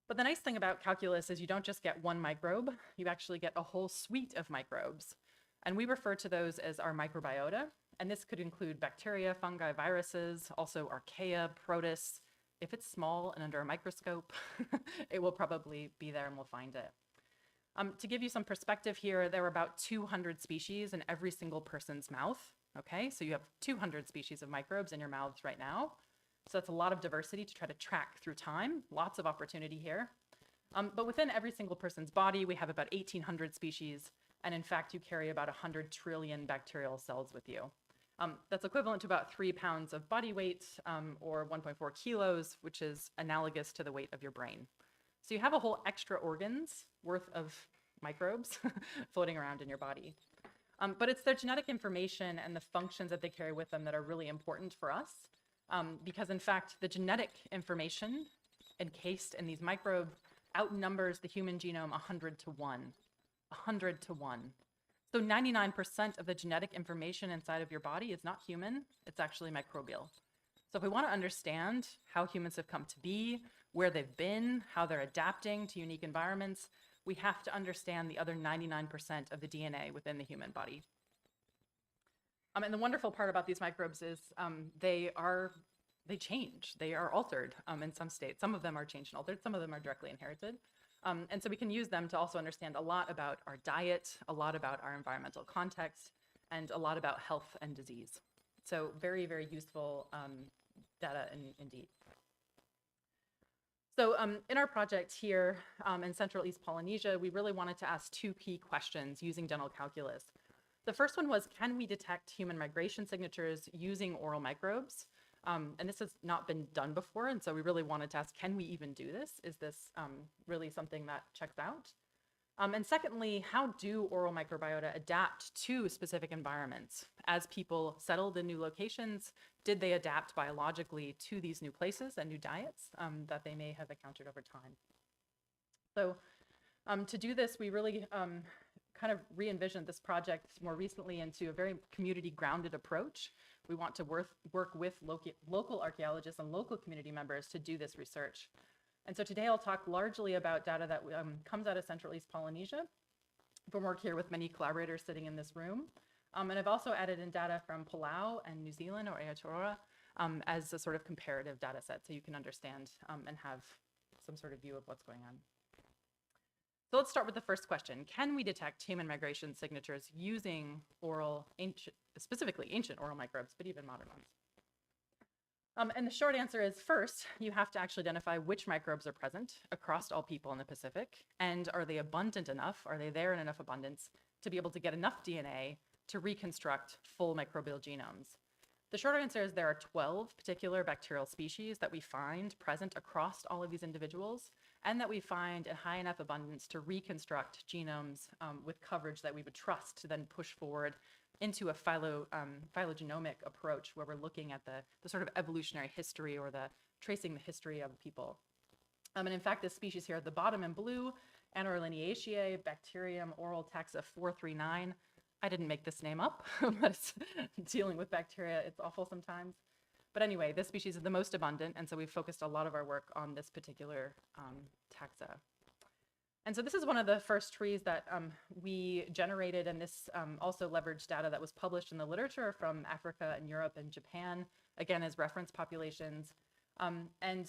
But the nice thing about calculus is you don't just get one microbe, you actually get a whole suite of microbes. And we refer to those as our microbiota. And this could include bacteria, fungi, viruses, also archaea, protists. If it's small and under a microscope, it will probably be there and we'll find it. To give you some perspective here, there are about 200 species in every single person's mouth. Okay, so you have 200 species of microbes in your mouths right now. So that's a lot of diversity to try to track through time, lots of opportunity here. But within every single person's body, we have about 1,800 species. And in fact, you carry about 100 trillion bacterial cells with you. That's equivalent to about 3 pounds of body weight or 1.4 kilos, which is analogous to the weight of your brain. So you have a whole extra organs worth of microbes floating around in your body. But it's their genetic information and the functions that they carry with them that are really important for us. Because in fact, the genetic information encased in these microbes outnumbers the human genome 100 to 1. 100 to 1. So 99% of the genetic information inside of your body is not human, it's actually microbial. So if we want to understand how humans have come to be, where they've been, how they're adapting to unique environments, we have to understand the other 99% of the DNA within the human body. And the wonderful part about these microbes is they change, they are altered in some states. Some of them are changed and altered, some of them are directly inherited. And so we can use them to also understand a lot about our diet, a lot about our environmental context, and a lot about health and disease. So very, very useful data indeed. So in our project here in Central East Polynesia, we really wanted to ask 2 key questions using dental calculus. The first one was, can we detect human migration signatures using oral microbes? And this has not been done before, and so we really wanted to ask, can we even do this? Is this really something that checks out? And secondly, how do oral microbiota adapt to specific environments? As people settled in new locations, did they adapt biologically to these new places and new diets that they may have encountered over time? So to do this, we really kind of re-envisioned this project more recently into a very community-grounded approach. We want to work with local archaeologists and local community members to do this research. And so today I'll talk largely about data that comes out of Central East Polynesia from work here with many collaborators sitting in this room. And I've also added in data from Palau and New Zealand or Aotearoa as a sort of comparative data set so you can understand and have some sort of view of what's going on. So let's start with the first question. Can we detect human migration signatures using specifically ancient oral microbes, but even modern ones? And the short answer is, first, you have to actually identify which microbes are present across all people in the Pacific, and are they abundant enough, are they there in enough abundance to be able to get enough DNA to reconstruct full microbial genomes? The short answer is there are 12 particular bacterial species that we find present across all of these individuals, and that we find in high enough abundance to reconstruct genomes with coverage that we would trust to then push forward into a phylogenomic approach where we're looking at the sort of evolutionary history or tracing the history of people. And in fact, this species here at the bottom in blue, Anorolineaceae, bacterium oral taxa 439. I didn't make this name up, but dealing with bacteria, it's awful sometimes. But anyway, this species is the most abundant, and so we've focused a lot of our work on this particular taxa. And so this is one of the first trees that we generated, and this also leveraged data that was published in the literature from Africa and Europe and Japan, again, as reference populations. And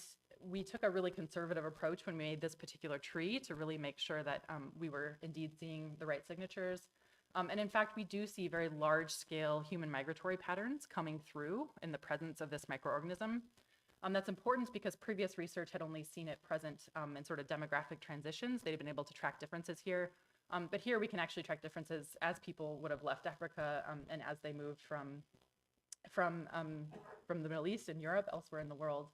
we took a really conservative approach when we made this particular tree to really make sure that we were indeed seeing the right signatures. And in fact, we do see very large-scale human migratory patterns coming through in the presence of this microorganism. That's important because previous research had only seen it present in sort of demographic transitions. They'd been able to track differences here. But here we can actually track differences as people would have left Africa and as they moved from the Middle East and Europe, elsewhere in the world.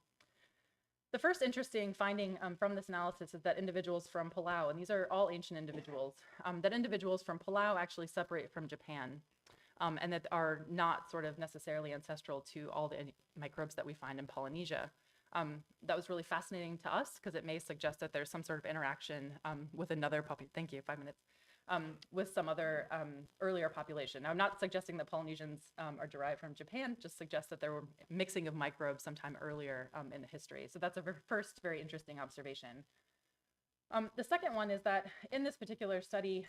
The first interesting finding from this analysis is that individuals from Palau, and these are all ancient individuals, that individuals from Palau actually separate from Japan, and that are not sort of necessarily ancestral to all the microbes that we find in Polynesia. That was really fascinating to us because it may suggest that there's some sort of interaction with another thank you, 5 minutes, with some other earlier population. Now, I'm not suggesting that Polynesians are derived from Japan, just suggests that there were mixing of microbes sometime earlier in the history. So that's a first very interesting observation. The second one is that in this particular study,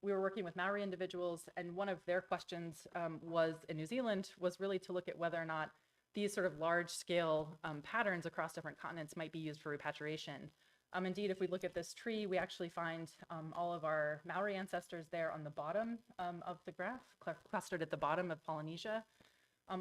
we were working with Maori individuals, and one of their questions was in New Zealand was really to look at whether or not these sort of large-scale patterns across different continents might be used for repatriation. Indeed, if we look at this tree, we actually find all of our Maori ancestors there on the bottom of the graph, clustered at the bottom of Polynesia.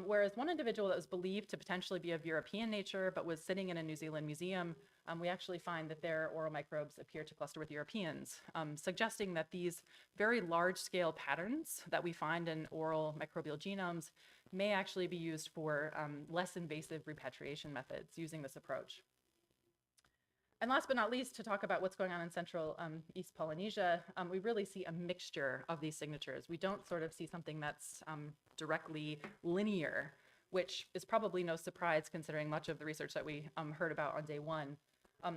Whereas one individual that was believed to potentially be of European nature, but was sitting in a New Zealand museum, we actually find that their oral microbes appear to cluster with Europeans, suggesting that these very large-scale patterns that we find in oral microbial genomes may actually be used for less invasive repatriation methods using this approach. And last but not least, to talk about what's going on in Central East Polynesia, we really see a mixture of these signatures. We don't sort of see something that's directly linear, which is probably no surprise considering much of the research that we heard about on day one.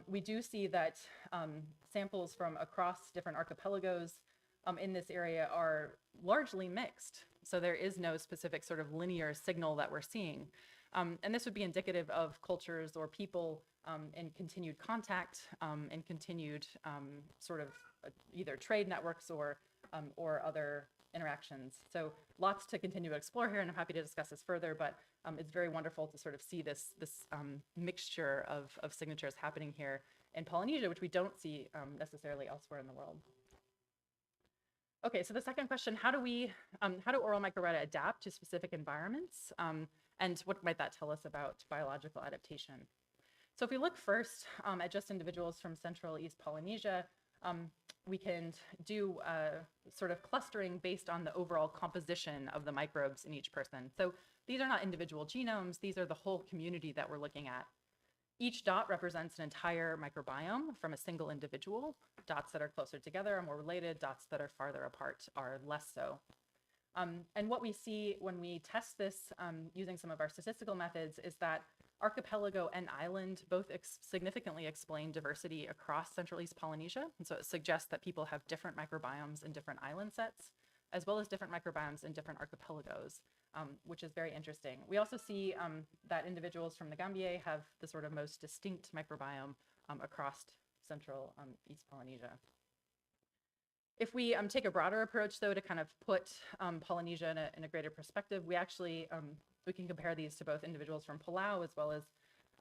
We do see that samples from across different archipelagos in this area are largely mixed. So there is no specific sort of linear signal that we're seeing. And this would be indicative of cultures or people in continued contact and continued sort of either trade networks or other interactions. So lots to continue to explore here, and I'm happy to discuss this further, but it's very wonderful to sort of see this mixture of signatures happening here in Polynesia, which we don't see necessarily elsewhere in the world. Okay, so the second question, how do oral microbiota adapt to specific environments? And what might that tell us about biological adaptation? So if we look first at just individuals from Central East Polynesia, we can do sort of clustering based on the overall composition of the microbes in each person. So these are not individual genomes, these are the whole community that we're looking at. Each dot represents an entire microbiome from a single individual. Dots that are closer together are more related, dots that are farther apart are less so. And what we see when we test this using some of our statistical methods is that archipelago and island both significantly explain diversity across Central East Polynesia. And so it suggests that people have different microbiomes in different island sets, as well as different microbiomes in different archipelagos, which is very interesting. We also see that individuals from the Gambier have the sort of most distinct microbiome across Central East Polynesia. If we take a broader approach, though, to kind of put Polynesia in a greater perspective, we actually we can compare these to both individuals from Palau as well as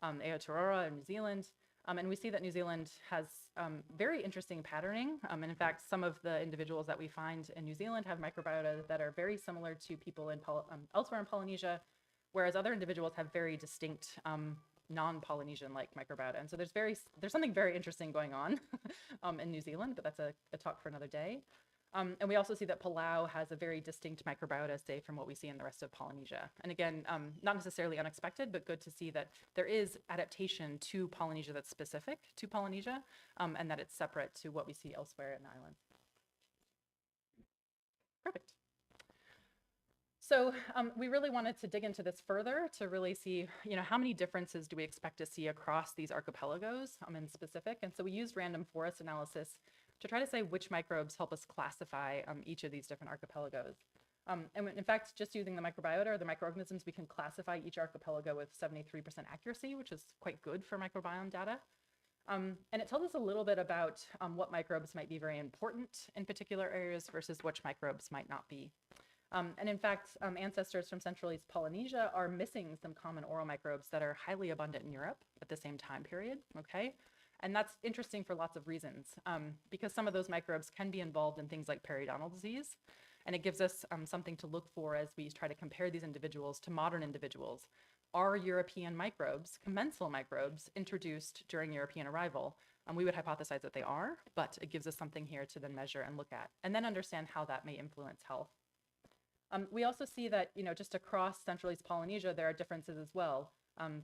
Aotearoa in New Zealand. And we see that New Zealand has very interesting patterning. And in fact, some of the individuals that we find in New Zealand have microbiota that are very similar to people in elsewhere in Polynesia, whereas other individuals have very distinct non-Polynesian-like microbiota. And so there's something very interesting going on in New Zealand, but that's a talk for another day. And we also see that Palau has a very distinct microbiota, say, from what we see in the rest of Polynesia. And again, not necessarily unexpected, but good to see that there is adaptation to Polynesia that's specific to Polynesia, and that it's separate to what we see elsewhere in the island. Perfect. So we really wanted to dig into this further to really see, how many differences do we expect to see across these archipelagos in specific. And so we used random forest analysis to try to say which microbes help us classify each of these different archipelagos. And in fact, just using the microbiota or the microorganisms, we can classify each archipelago with 73% accuracy, which is quite good for microbiome data. And it tells us a little bit about what microbes might be very important in particular areas versus which microbes might not be. And in fact, ancestors from Central East Polynesia are missing some common oral microbes that are highly abundant in Europe at the same time period, okay? And that's interesting for lots of reasons, because some of those microbes can be involved in things like periodontal disease, and it gives us something to look for as we try to compare these individuals to modern individuals. Are European microbes, commensal microbes, introduced during European arrival? We would hypothesize that they are, but it gives us something here to then measure and look at, and then understand how that may influence health. We also see that, just across Central East Polynesia, there are differences as well.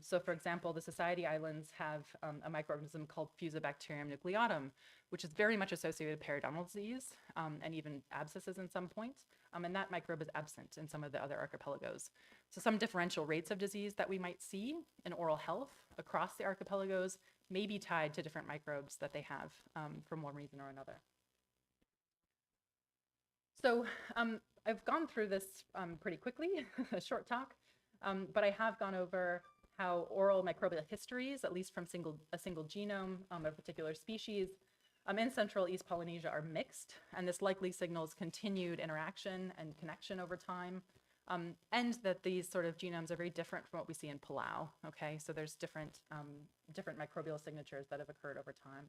So for example, the Society Islands have a microorganism called Fusobacterium nucleatum, which is very much associated with periodontal disease and even abscesses in some point. And that microbe is absent in some of the other archipelagos. So some differential rates of disease that we might see in oral health across the archipelagos may be tied to different microbes that they have for one reason or another. So I've gone through this pretty quickly, a short talk, but I have gone over how oral microbial histories, at least from a single genome of a particular species, in Central East Polynesia are mixed, and this likely signals continued interaction and connection over time, and that these sort of genomes are very different from what we see in Palau, okay? So there's different microbial signatures that have occurred over time.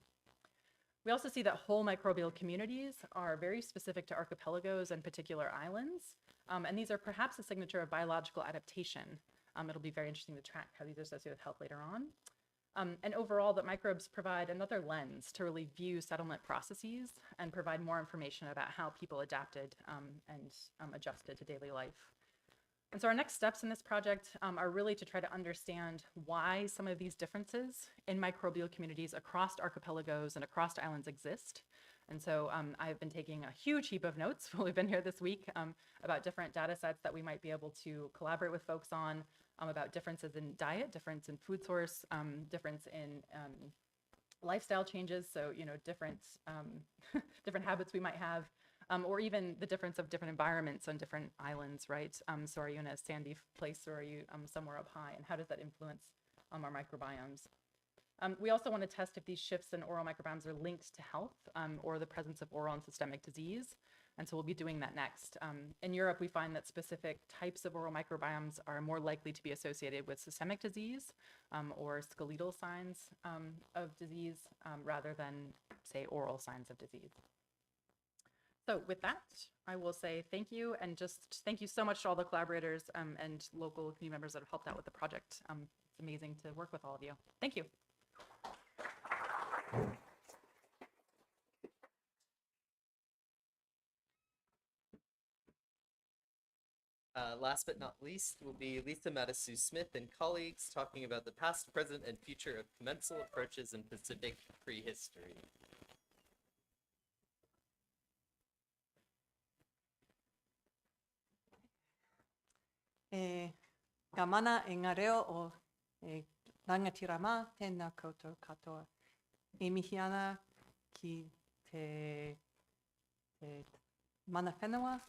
We also see that whole microbial communities are very specific to archipelagos and particular islands, and these are perhaps a signature of biological adaptation. It'll be very interesting to track how these are associated with health later on. And overall, that microbes provide another lens to really view settlement processes and provide more information about how people adapted and adjusted to daily life. And so our next steps in this project are really to try to understand why some of these differences in microbial communities across archipelagos and across islands exist. And so I've been taking a huge heap of notes while we've been here this week about different data sets that we might be able to collaborate with folks on, about differences in diet, difference in food source, difference in lifestyle changes, so different different habits we might have, or even the difference of different environments on different islands, right? So are you in a sandy place or are you somewhere up high, and how does that influence our microbiomes? We also want to test if these shifts in oral microbiomes are linked to health or the presence of oral and systemic disease. And so we'll be doing that next. In Europe, we find that specific types of oral microbiomes are more likely to be associated with systemic disease or skeletal signs of disease rather than, say, oral signs of disease. So with that, I will say thank you, and just thank you so much to all the collaborators and local community members that have helped out with the project. It's amazing to work with all of you. Thank you. Last but not least will be Lisa MATISOO-SMITH and colleagues talking about the past, present, and future of commensal approaches in Pacific prehistory. Ka mana e ngā reo o rangatirama tēnā koutou katoa. E mihi ana ki te mana whenua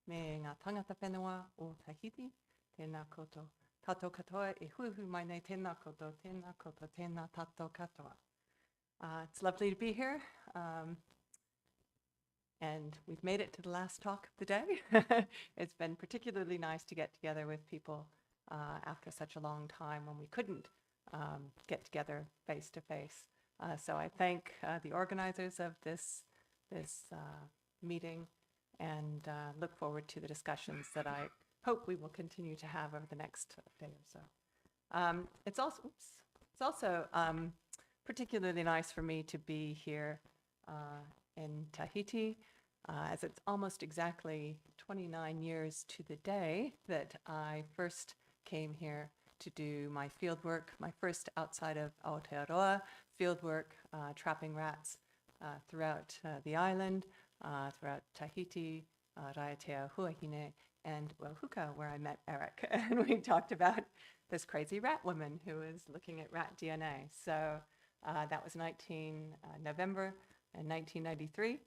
me ngā tangata whenua o Tahiti, tēnā koutou. Tātou katoa e huihui mai nei tēnā koutou, tēnā tātou katoa. It's lovely to be here. And we've made it to the last talk of the day. It's been particularly nice to get together with people after such a long time when we couldn't get together face to face. So I thank the organizers of this meeting and look forward to the discussions that I hope we will continue to have over the next day or so. It's also particularly nice for me to be here in Tahiti, as it's almost exactly 29 years to the day that I first came here to do my field work, my first outside of Aotearoa field work, trapping rats throughout the island, throughout Tahiti, Raiatea, Huahine, and Wahuka, where I met Eric. And we talked about this crazy rat woman who was looking at rat DNA. So that was November in 1993.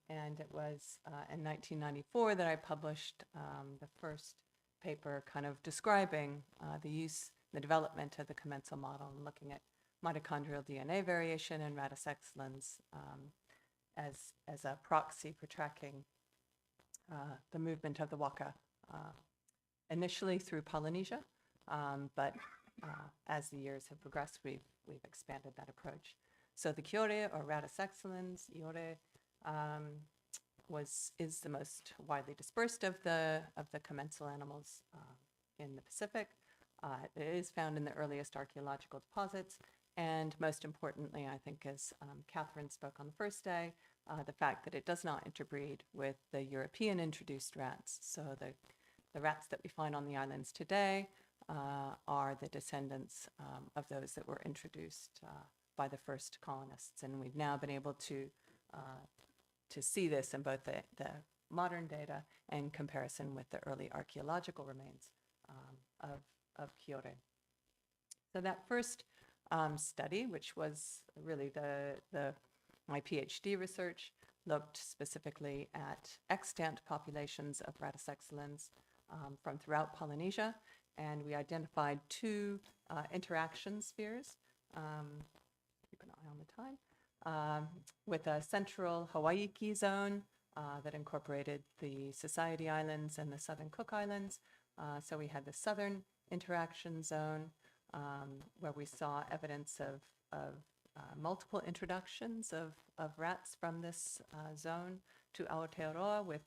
And it was in 1994 that I published the first paper kind of describing the use, the development of the commensal model and looking at mitochondrial DNA variation and Radix excellens as a proxy for tracking the movement of the waka, initially through Polynesia, but as the years have progressed, we've expanded that approach. So the Kiore, or Rattus excellens, Iore, is the most widely dispersed of the commensal animals in the Pacific. It is found in the earliest archaeological deposits, and most importantly, I think, as Catherine spoke on the first day, the fact that it does not interbreed with the European introduced rats. So the rats that we find on the islands today are the descendants of those that were introduced by the first colonists, and we've now been able to see this in both the modern data and comparison with the early archaeological remains of Kiore. So that first study, which was really my PhD research, looked specifically at extant populations of Rattus excellens from throughout Polynesia, and we identified two interaction spheres. Keep an eye on the time. With a central Hawaii zone that incorporated the Society Islands and the Southern Cook Islands. So we had the southern interaction zone where we saw evidence of multiple introductions of rats from this zone to Aotearoa, with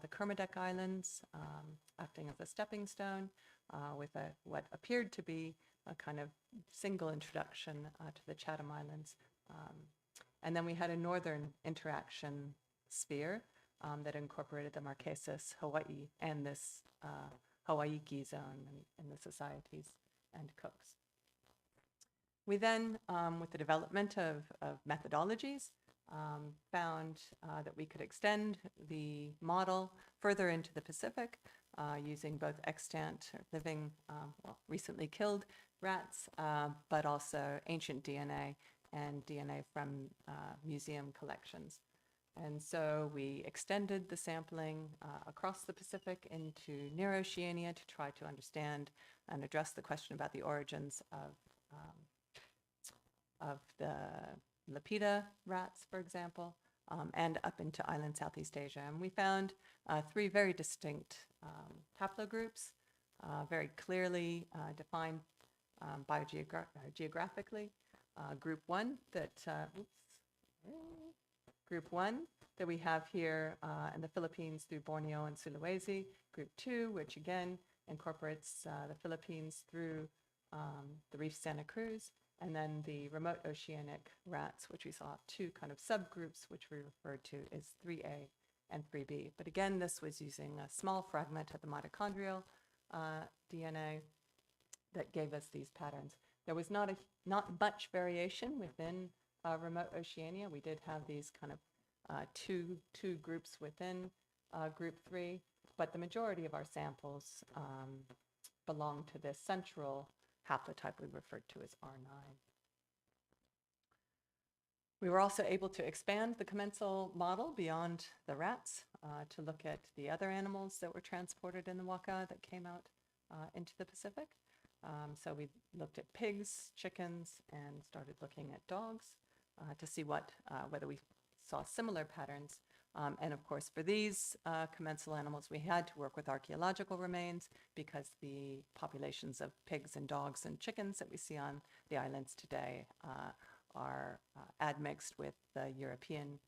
the Kermadec Islands acting as a stepping stone, with what appeared to be a kind of single introduction to the Chatham Islands. And then we had a northern interaction sphere that incorporated the Marquesas, Hawaii, and this Hawaii zone and the societies and cooks. We then, with the development of methodologies, found that we could extend the model further into the Pacific using both extant, living, recently killed rats, but also ancient DNA and DNA from museum collections. And so we extended the sampling across the Pacific into near Oceania to try to understand and address the question about the origins of the Lapita rats, for example, and up into island Southeast Asia. And we found three very distinct haplogroups, very clearly defined biogeographically. Group one that we have here in the Philippines through Borneo and Sulawesi. Group two, which again incorporates the Philippines through the Reef Santa Cruz, and then the remote oceanic rats, which we saw two kind of subgroups, which we referred to as 3A and 3B. But again, this was using a small fragment of the mitochondrial DNA that gave us these patterns. There was not much variation within remote Oceania. We did have these kind of two groups within group three, but the majority of our samples belong to this central haplotype we referred to as R9. We were also able to expand the commensal model beyond the rats to look at the other animals that were transported in the waka that came out into the Pacific. So we looked at pigs, chickens, and started looking at dogs to see whether we saw similar patterns. And of course, for these commensal animals, we had to work with archaeological remains because the populations of pigs and dogs and chickens that we see on the islands today are admixed with the European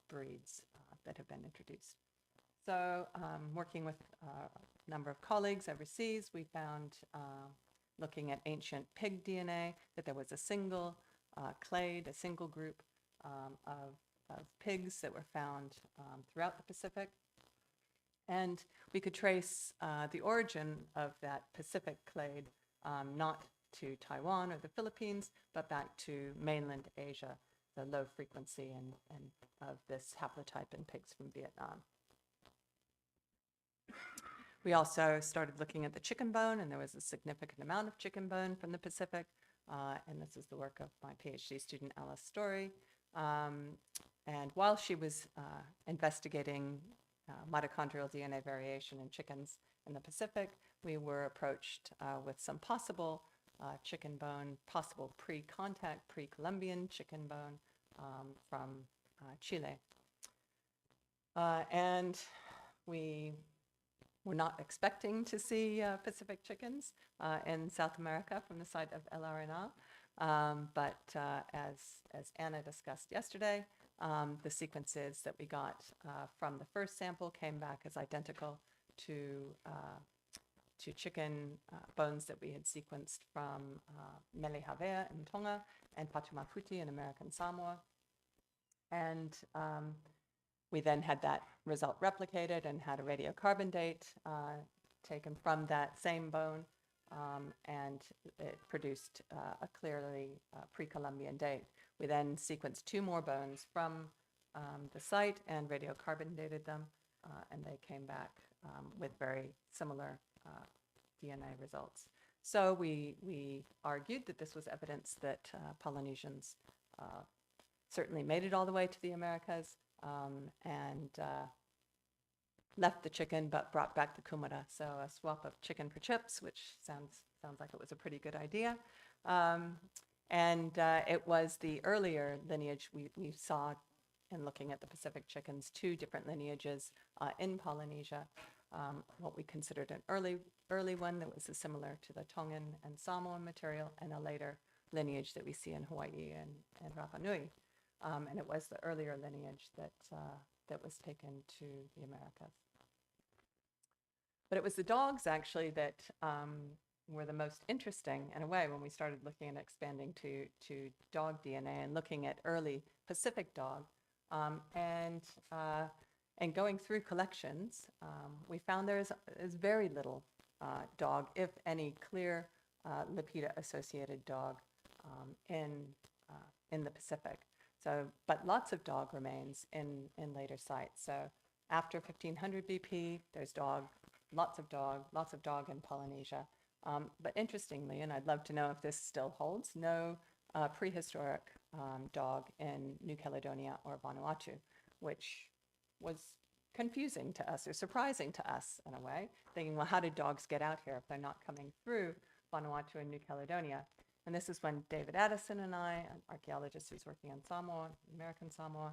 breeds that have been introduced. So working with a number of colleagues overseas, we found, looking at ancient pig DNA, that there was a single clade, a single group of pigs that were found throughout the Pacific. And we could trace the origin of that Pacific clade not to Taiwan or the Philippines, but back to mainland Asia, the low frequency and of this haplotype in pigs from Vietnam. We also started looking at the chicken bone, and there was a significant amount of chicken bone from the Pacific. And this is the work of my PhD student, Alice Story. And while she was investigating mitochondrial DNA variation in chickens in the Pacific, we were approached with some possible chicken bone, possible pre-contact, pre-Columbian chicken bone from Chile. And we were not expecting to see Pacific chickens in South America from the site of LRNA. But as Anna discussed yesterday, the sequences that we got from the first sample came back as identical to chicken bones that we had sequenced from Mele Havea in Tonga and Patumaputi in American Samoa. And we then had that result replicated and had a radiocarbon date taken from that same bone, and it produced a clearly pre-Columbian date. We then sequenced 2 more bones from the site and radiocarbon dated them, and they came back with very similar DNA results. So we argued that this was evidence that Polynesians certainly made it all the way to the Americas, and left the chicken but brought back the kumara. So a swap of chicken for chips, which sounds like it was a pretty good idea. And it was the earlier lineage we saw in looking at the Pacific chickens, 2 different lineages in Polynesia. What we considered an early one that was similar to the Tongan and Samoan material, and a later lineage that we see in Hawaii and Rapa Nui. And it was the earlier lineage that was taken to the Americas. But it was the dogs actually that were the most interesting in a way when we started looking at expanding to dog DNA and looking at early Pacific dog. And going through collections, we found there is very little dog, if any, clear Lepida-associated dog in the Pacific. So, but lots of dog remains in later sites. So after 1500 BP, there's lots of dog in Polynesia. But interestingly, and I'd love to know if this still holds, no prehistoric dog in New Caledonia or Vanuatu, which was confusing to us or surprising to us in a way, thinking, well, how did dogs get out here if they're not coming through Vanuatu and New Caledonia? And this is when David Addison and I, an archaeologist who's working on Samoa, American Samoa,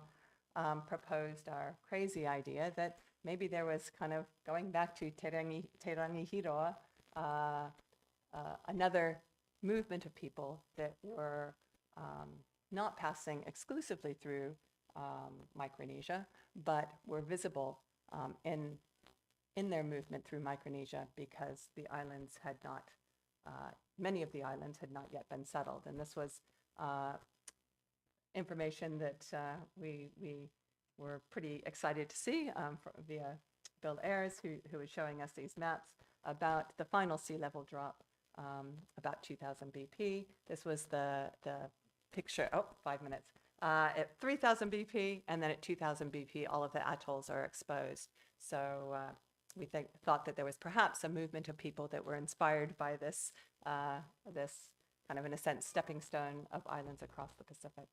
proposed our crazy idea that maybe there was kind of, going back to Te Rangihiroa, another movement of people that were not passing exclusively through Micronesia, but were visible in their movement through Micronesia because the islands had not, many of the islands had not yet been settled. And this was information that we were pretty excited to see via Bill Ayres, who was showing us these maps about the final sea level drop about 2000 BP. This was the picture, 5 minutes. At 3000 BP, and then at 2000 BP, all of the atolls are exposed. So we thought that there was perhaps a movement of people that were inspired by this, this kind of, in a sense, stepping stone of islands across the Pacific.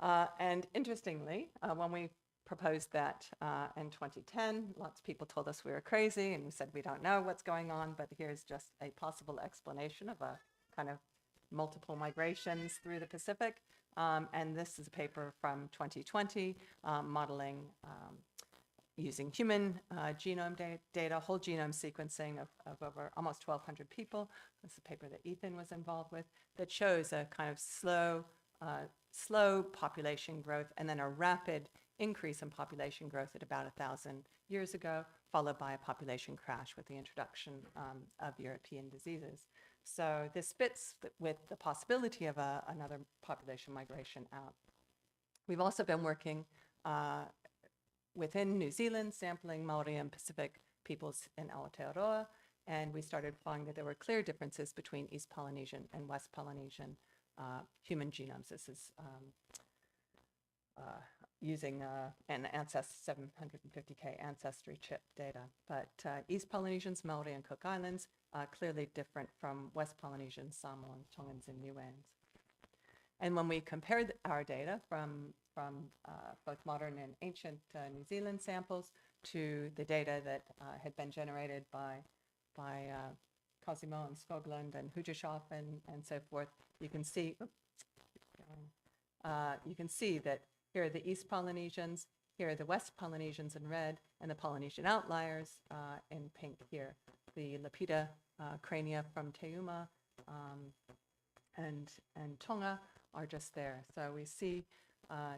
And interestingly, when we proposed that in 2010, lots of people told us we were crazy, and we said we don't know what's going on, but here's just a possible explanation of a kind of multiple migrations through the Pacific. And this is a paper from 2020 modeling using human genome data, whole genome sequencing of over almost 1,200 people. This is a paper that Ethan was involved with that shows a kind of slow population growth and then a rapid increase in population growth at about 1,000 years ago, followed by a population crash with the introduction of European diseases. So this fits with the possibility of another population migration out. We've also been working within New Zealand, sampling Maori and Pacific peoples in Aotearoa, and we started finding that there were clear differences between East Polynesian and West Polynesian human genomes. This is using an Ancestry 750K ancestry chip data. But East Polynesians, Maori and Cook Islands, clearly different from West Polynesians, Samoan, Tongans, and Niueans. And when we compared our data from both modern and ancient New Zealand samples to the data that had been generated by Cosimo and Skoglund and Hujishoff and so forth, you can see that here are the East Polynesians Here are the West Polynesians in red and the Polynesian outliers in pink here. The Lepida crania from Teuma and Tonga are just there. So we see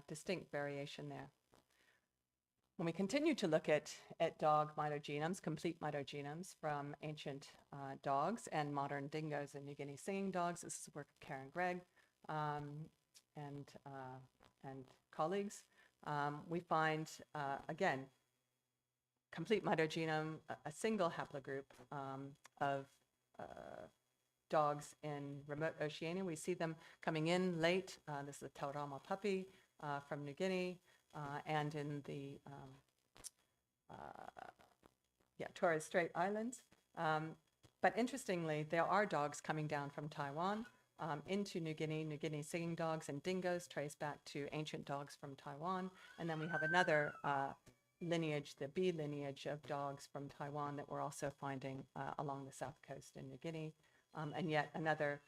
distinct variation there. When we continue to look at dog mitogenomes, complete mitogenomes from ancient dogs and modern dingoes and New Guinea singing dogs, this is the work of Karen Gregg and colleagues, we find, again, complete mitogenome, a single haplogroup of dogs in remote Oceania. We see them coming in late. This is a Taurama puppy from New Guinea, and in the Torres Strait Islands. But interestingly, there are dogs coming down from Taiwan into New Guinea singing dogs and dingoes trace back to ancient dogs from Taiwan. And then we have another lineage, the B lineage of dogs from Taiwan that we're also finding along the south coast in New Guinea, and yet another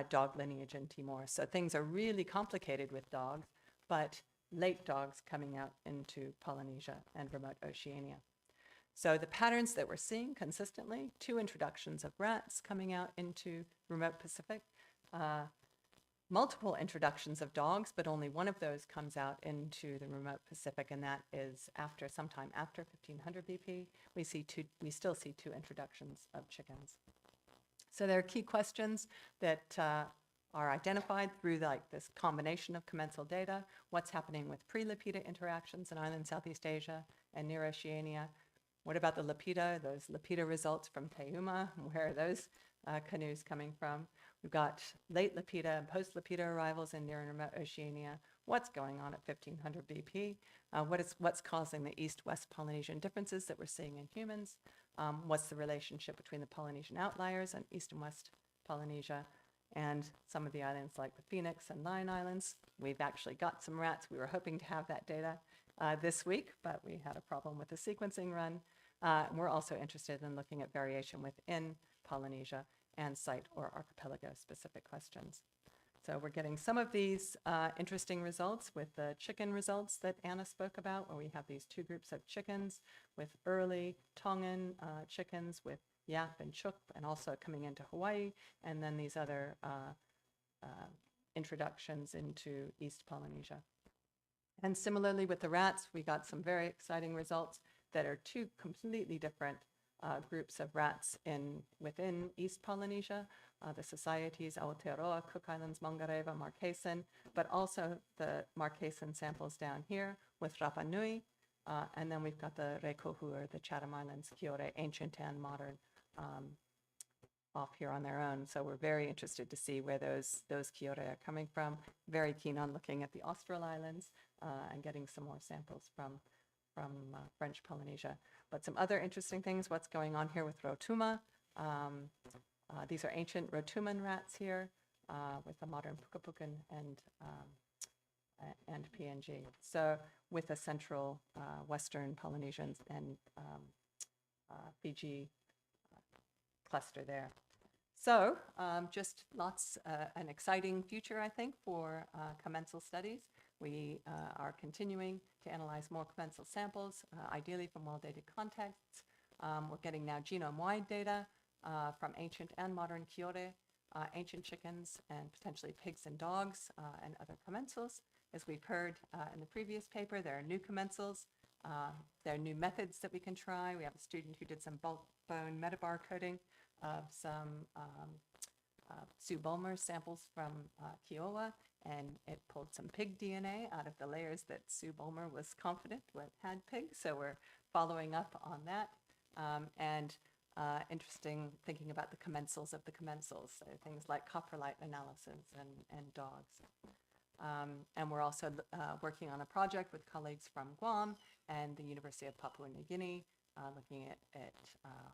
dog lineage in Timor. So things are really complicated with dogs, but late dogs coming out into Polynesia and remote Oceania. So the patterns that we're seeing consistently, 2 introductions of rats coming out into remote Pacific, multiple introductions of dogs, but only one of those comes out into the remote Pacific, and that is sometime after 1500 BP. We still see 2 introductions of chickens. So there are key questions that are identified through this combination of commensal data. What's happening with pre-Lepida interactions in island Southeast Asia and near Oceania? What about the Lepida, those Lepida results from Teuma? Where are those canoes coming from? We've got late Lepida and post-Lepida arrivals in near and remote Oceania. What's going on at 1500 BP? What's causing the East-West Polynesian differences that we're seeing in humans? What's the relationship between the Polynesian outliers and East and West Polynesia? And some of the islands like the Phoenix and Lion Islands. We've actually got some rats. We were hoping to have that data this week, but we had a problem with the sequencing run. We're also interested in looking at variation within Polynesia and site or archipelago specific questions. So we're getting some of these interesting results with the chicken results that Anna spoke about, where we have these 2 groups of chickens with early Tongan chickens with Yap and Chook, and also coming into Hawaii, and then these other introductions into East Polynesia. And similarly with the rats, we got some very exciting results that are 2 completely different groups of rats within East Polynesia, the societies Aotearoa, Cook Islands, Mangareva, Marquesan, but also the Marquesan samples down here with Rapa Nui, and then we've got the Rekohu, or the Chatham Islands, Kiore, ancient and modern, off here on their own. So we're very interested to see where those Kiore are coming from. Very keen on looking at the Austral Islands and getting some more samples from French Polynesia. But some other interesting things, what's going on here with Rotuma. These are ancient Rotuman rats here with the modern Pukapukan and PNG. So with a central Western Polynesians and Fiji cluster there. So just an exciting future, I think, for commensal studies. We are continuing to analyze more commensal samples, ideally from well-dated contexts. We're getting now genome-wide data from ancient and modern Kiore, ancient chickens, and potentially pigs and dogs, and other commensals. As we've heard in the previous paper, there are new commensals. There are new methods that we can try. We have a student who did some bulk bone metabar coding of some Sue Bulmer samples from Kiowa, and it pulled some pig DNA out of the layers that Sue Bulmer was confident had pigs. So we're following up on that. And interesting thinking about the commensals of the commensals, so things like coprolite analysis and dogs. And we're also working on a project with colleagues from Guam and the University of Papua New Guinea, looking at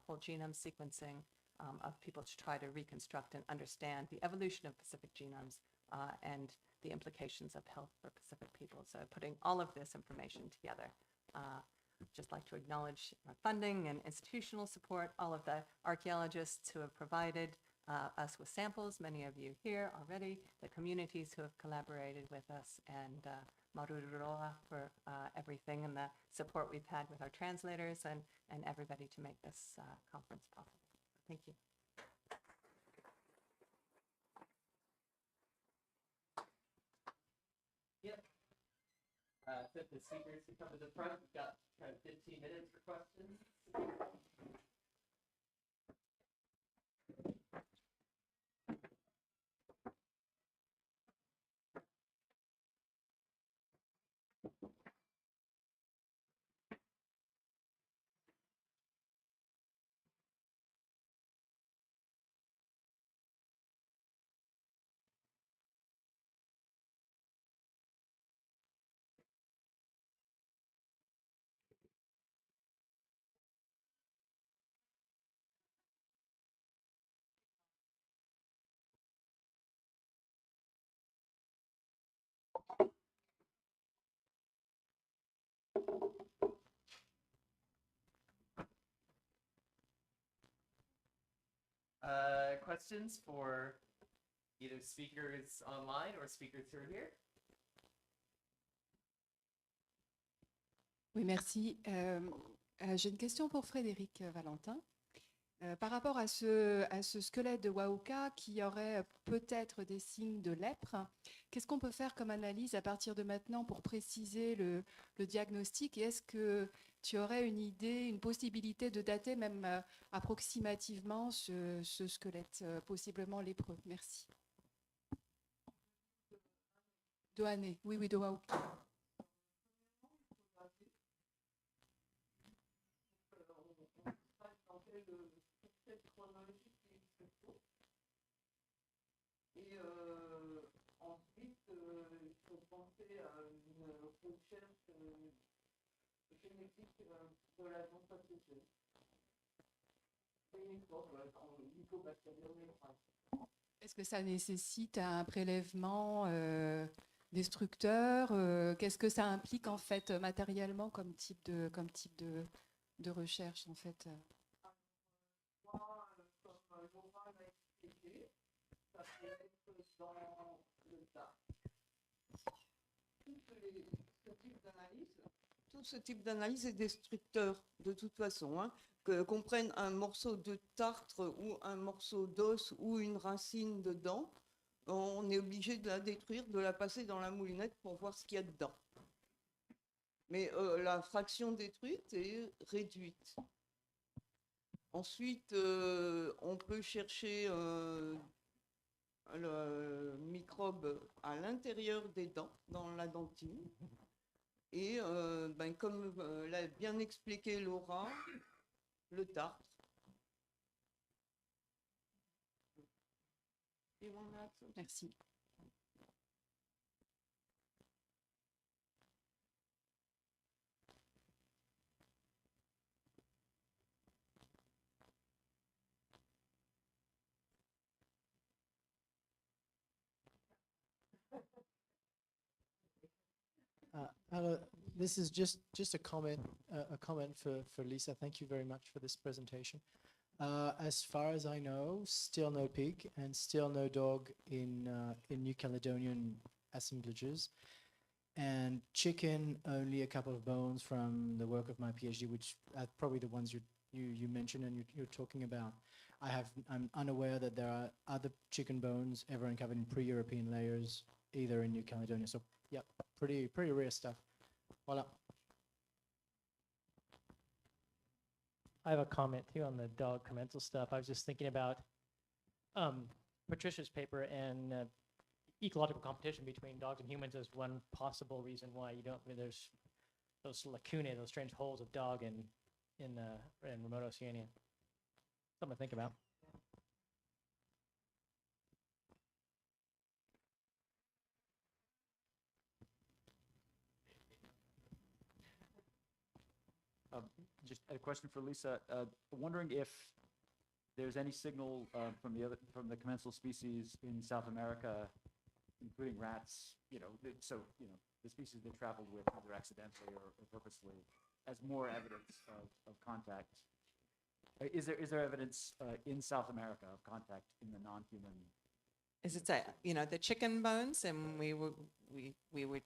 whole genome sequencing of people to try to reconstruct and understand the evolution of Pacific genomes and the implications of health for Pacific people. So putting all of this information together. Just like to acknowledge funding and institutional support, all of the archaeologists who have provided us with samples, many of you here already, the communities who have collaborated with us, and Maruroa for everything and the support we've had with our translators and everybody to make this conference possible. Thank you. Yep. So the speakers who come to the front, we've got kind of 15 minutes for questions. Questions for either speakers online or speakers who are here? Oui, merci. J'ai une question pour Frédérique Valentin. Par rapport à ce squelette de Wauka qui aurait peut-être des signes de lèpre, qu'est-ce qu'on peut faire comme analyse à partir de maintenant pour préciser le diagnostic? Et est-ce que tu aurais une idée, une possibilité de dater même approximativement ce squelette, possiblement lépreux? Merci. De année, oui, de Wauka. Et ensuite, il faut penser à une recherche génétique de la non-pathogène. Est-ce que ça nécessite un prélèvement destructeur? Qu'est-ce que ça implique en fait matériellement comme type de recherche en fait? Moi, comme Laura l'a expliqué, ça peut être dans le tas. Tout ce type d'analyse est destructeur de toute façon. Hein. Qu'on prenne un morceau de tartre ou un morceau d'os ou une racine dedans, on est obligé de la détruire, de la passer dans la moulinette pour voir ce qu'il y a dedans. Mais la fraction détruite est réduite. Ensuite, on peut chercher le microbe à l'intérieur des dents, dans la dentine. Et comme l'a bien expliqué Laura, le tartre. Merci. This is just a comment for Lisa. Thank you very much for this presentation. As far as I know, still no pig and still no dog in New Caledonian assemblages, and chicken only a couple of bones from the work of my PhD, which are probably the ones you mentioned and you're talking about. I'm unaware that there are other chicken bones ever uncovered in pre-European layers, either in New Caledonia. So yeah, pretty rare stuff. Voila. I have a comment too on the dog commensal stuff. I was just thinking about Patricia's paper and ecological competition between dogs and humans as one possible reason why you don't. There's those lacunae, those strange holes of dog in remote Oceania. Something to think about. Just a question for Lisa. Wondering if there's any signal from the commensal species in South America, including rats. The species they traveled with, either accidentally or purposely, as more evidence of contact Is there evidence in South America of contact in the non-human? Is it say, you know, the chicken bones, and we're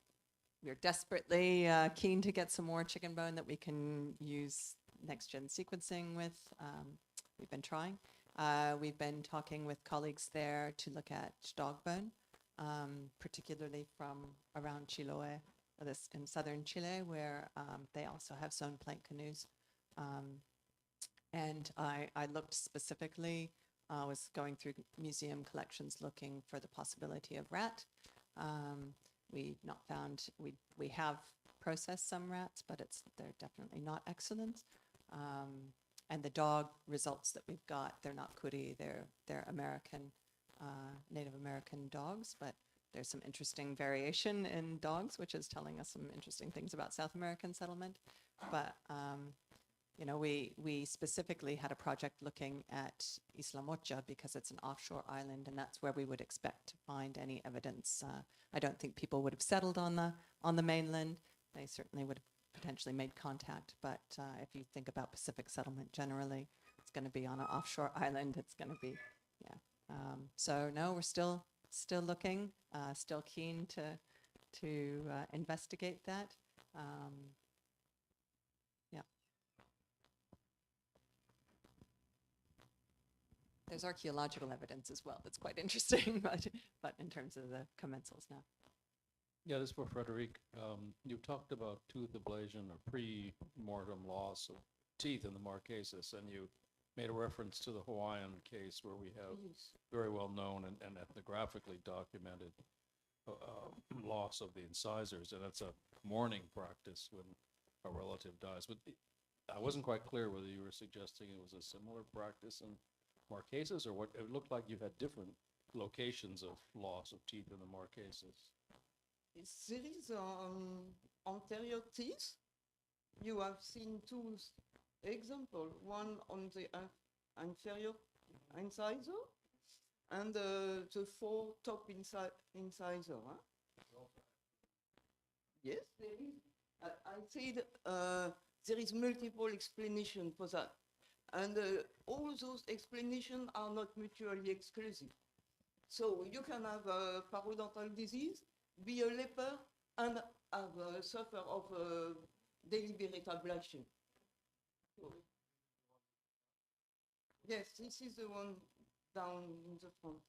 desperately keen to get some more chicken bone that we can use next-gen sequencing with. We've been trying. We've been talking with colleagues there to look at dog bone, particularly from around Chiloé, this in southern Chile, where they also have zone plank canoes. And I looked specifically, was going through museum collections looking for the possibility of rat. We've not found, we have processed some rats, but they're definitely not excellent. And the dog results that we've got, they're not Kuri, they're American, Native American dogs, but there's some interesting variation in dogs, which is telling us some interesting things about South American settlement. But, you know, we specifically had a project looking at Isla Mocha because it's an offshore island, and that's where we would expect to find any evidence. I don't think people would have settled on the mainland. They certainly would have potentially made contact, but if you think about Pacific settlement generally, it's going to be on an offshore island. It's going to be, yeah. So no, we're still looking, still keen to investigate that. Yeah. There's archaeological evidence as well that's quite interesting, but in terms of the commensals now. Yeah, this is for Frédérique. You talked about tooth ablation or pre-mortem loss of teeth in the Marquesas, and you made a reference to the Hawaiian case where we have very well known and ethnographically documented loss of the incisors, and it's a mourning practice when a relative dies. But I wasn't quite clear whether you were suggesting it was a similar practice in Marquesas or what. It looked like you had different locations of loss of teeth in the Marquesas. There is anterior teeth. You have seen two examples, one on the inferior incisor and the four top incisor. Huh? Yes, there is. I said there is multiple explanation for that. And all those explanations are not mutually exclusive. So you can have a parodontal disease, be a leper, and suffer of deliberate ablation. Yes, this is the one down in the front.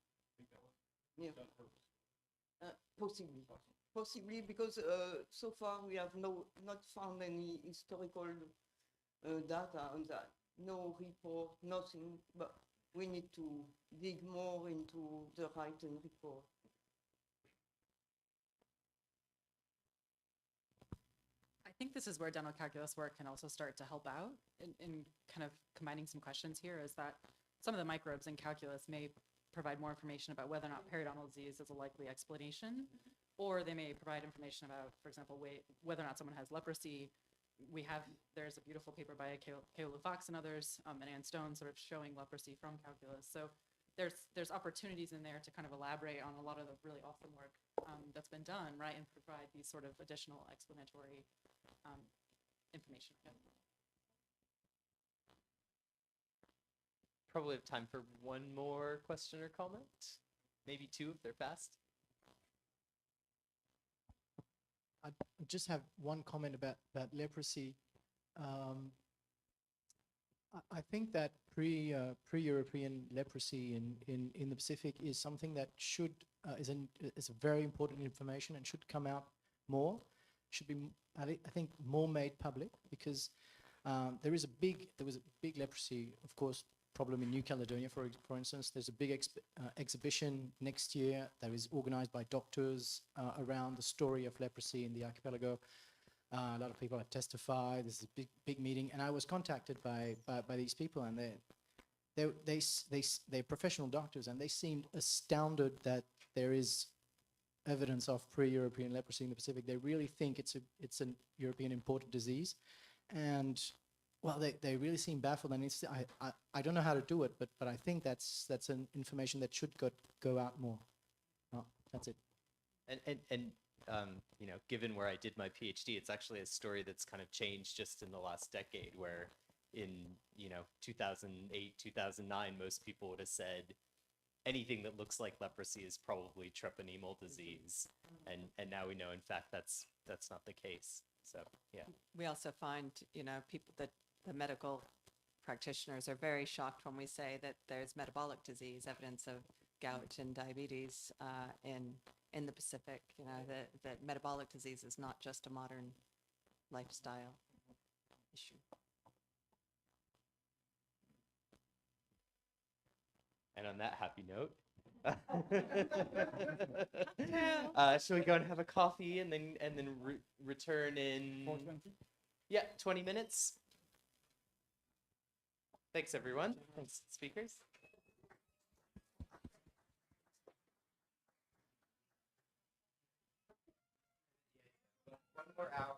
Yeah. Possibly because so far we have not found any historical data on that. No report, nothing, but we need to dig more into the written report. I think this is where dental calculus work can also start to help out in kind of combining some questions here, is that some of the microbes in calculus may provide more information about whether or not periodontal disease is a likely explanation, or they may provide information about, for example, whether or not someone has leprosy. There's a beautiful paper by Keolu Fox and others, and Ann Stone, sort of showing leprosy from calculus. So there's opportunities in there to kind of elaborate on a lot of the really awesome work that's been done, right, and provide these sort of additional explanatory information. Probably have time for one more question or comment, maybe two if they're fast. I just have one comment about leprosy. I think that pre-European leprosy in the Pacific is something that is a very important information and should come out more. Should be, I think, more made public, because there was a big leprosy, of course, problem in New Caledonia, for instance. There's a big exhibition next year that is organized by doctors around the story of leprosy in the archipelago. A lot of people have testified. This is a big meeting, and I was contacted by these people, and they're professional doctors, and they seemed astounded that there is evidence of pre-European leprosy in the Pacific. They really think it's a European imported disease, and well, they really seem baffled, and I don't know how to do it, but I think that's an information that should go out more. Oh, that's it. And you know, given where I did my PhD, it's actually a story that's kind of changed just in the last decade, where in 2008, 2009, most people would have said anything that looks like leprosy is probably treponemal disease, and now we know in fact that's not the case. So yeah. We also find, people that the medical practitioners are very shocked when we say that there's metabolic disease, evidence of gout and diabetes in the Pacific. That metabolic disease is not just a modern lifestyle issue. And on that happy note, shall we go and have a coffee and then return in 20 minutes? Thanks everyone. Thanks speakers. 1 more hour.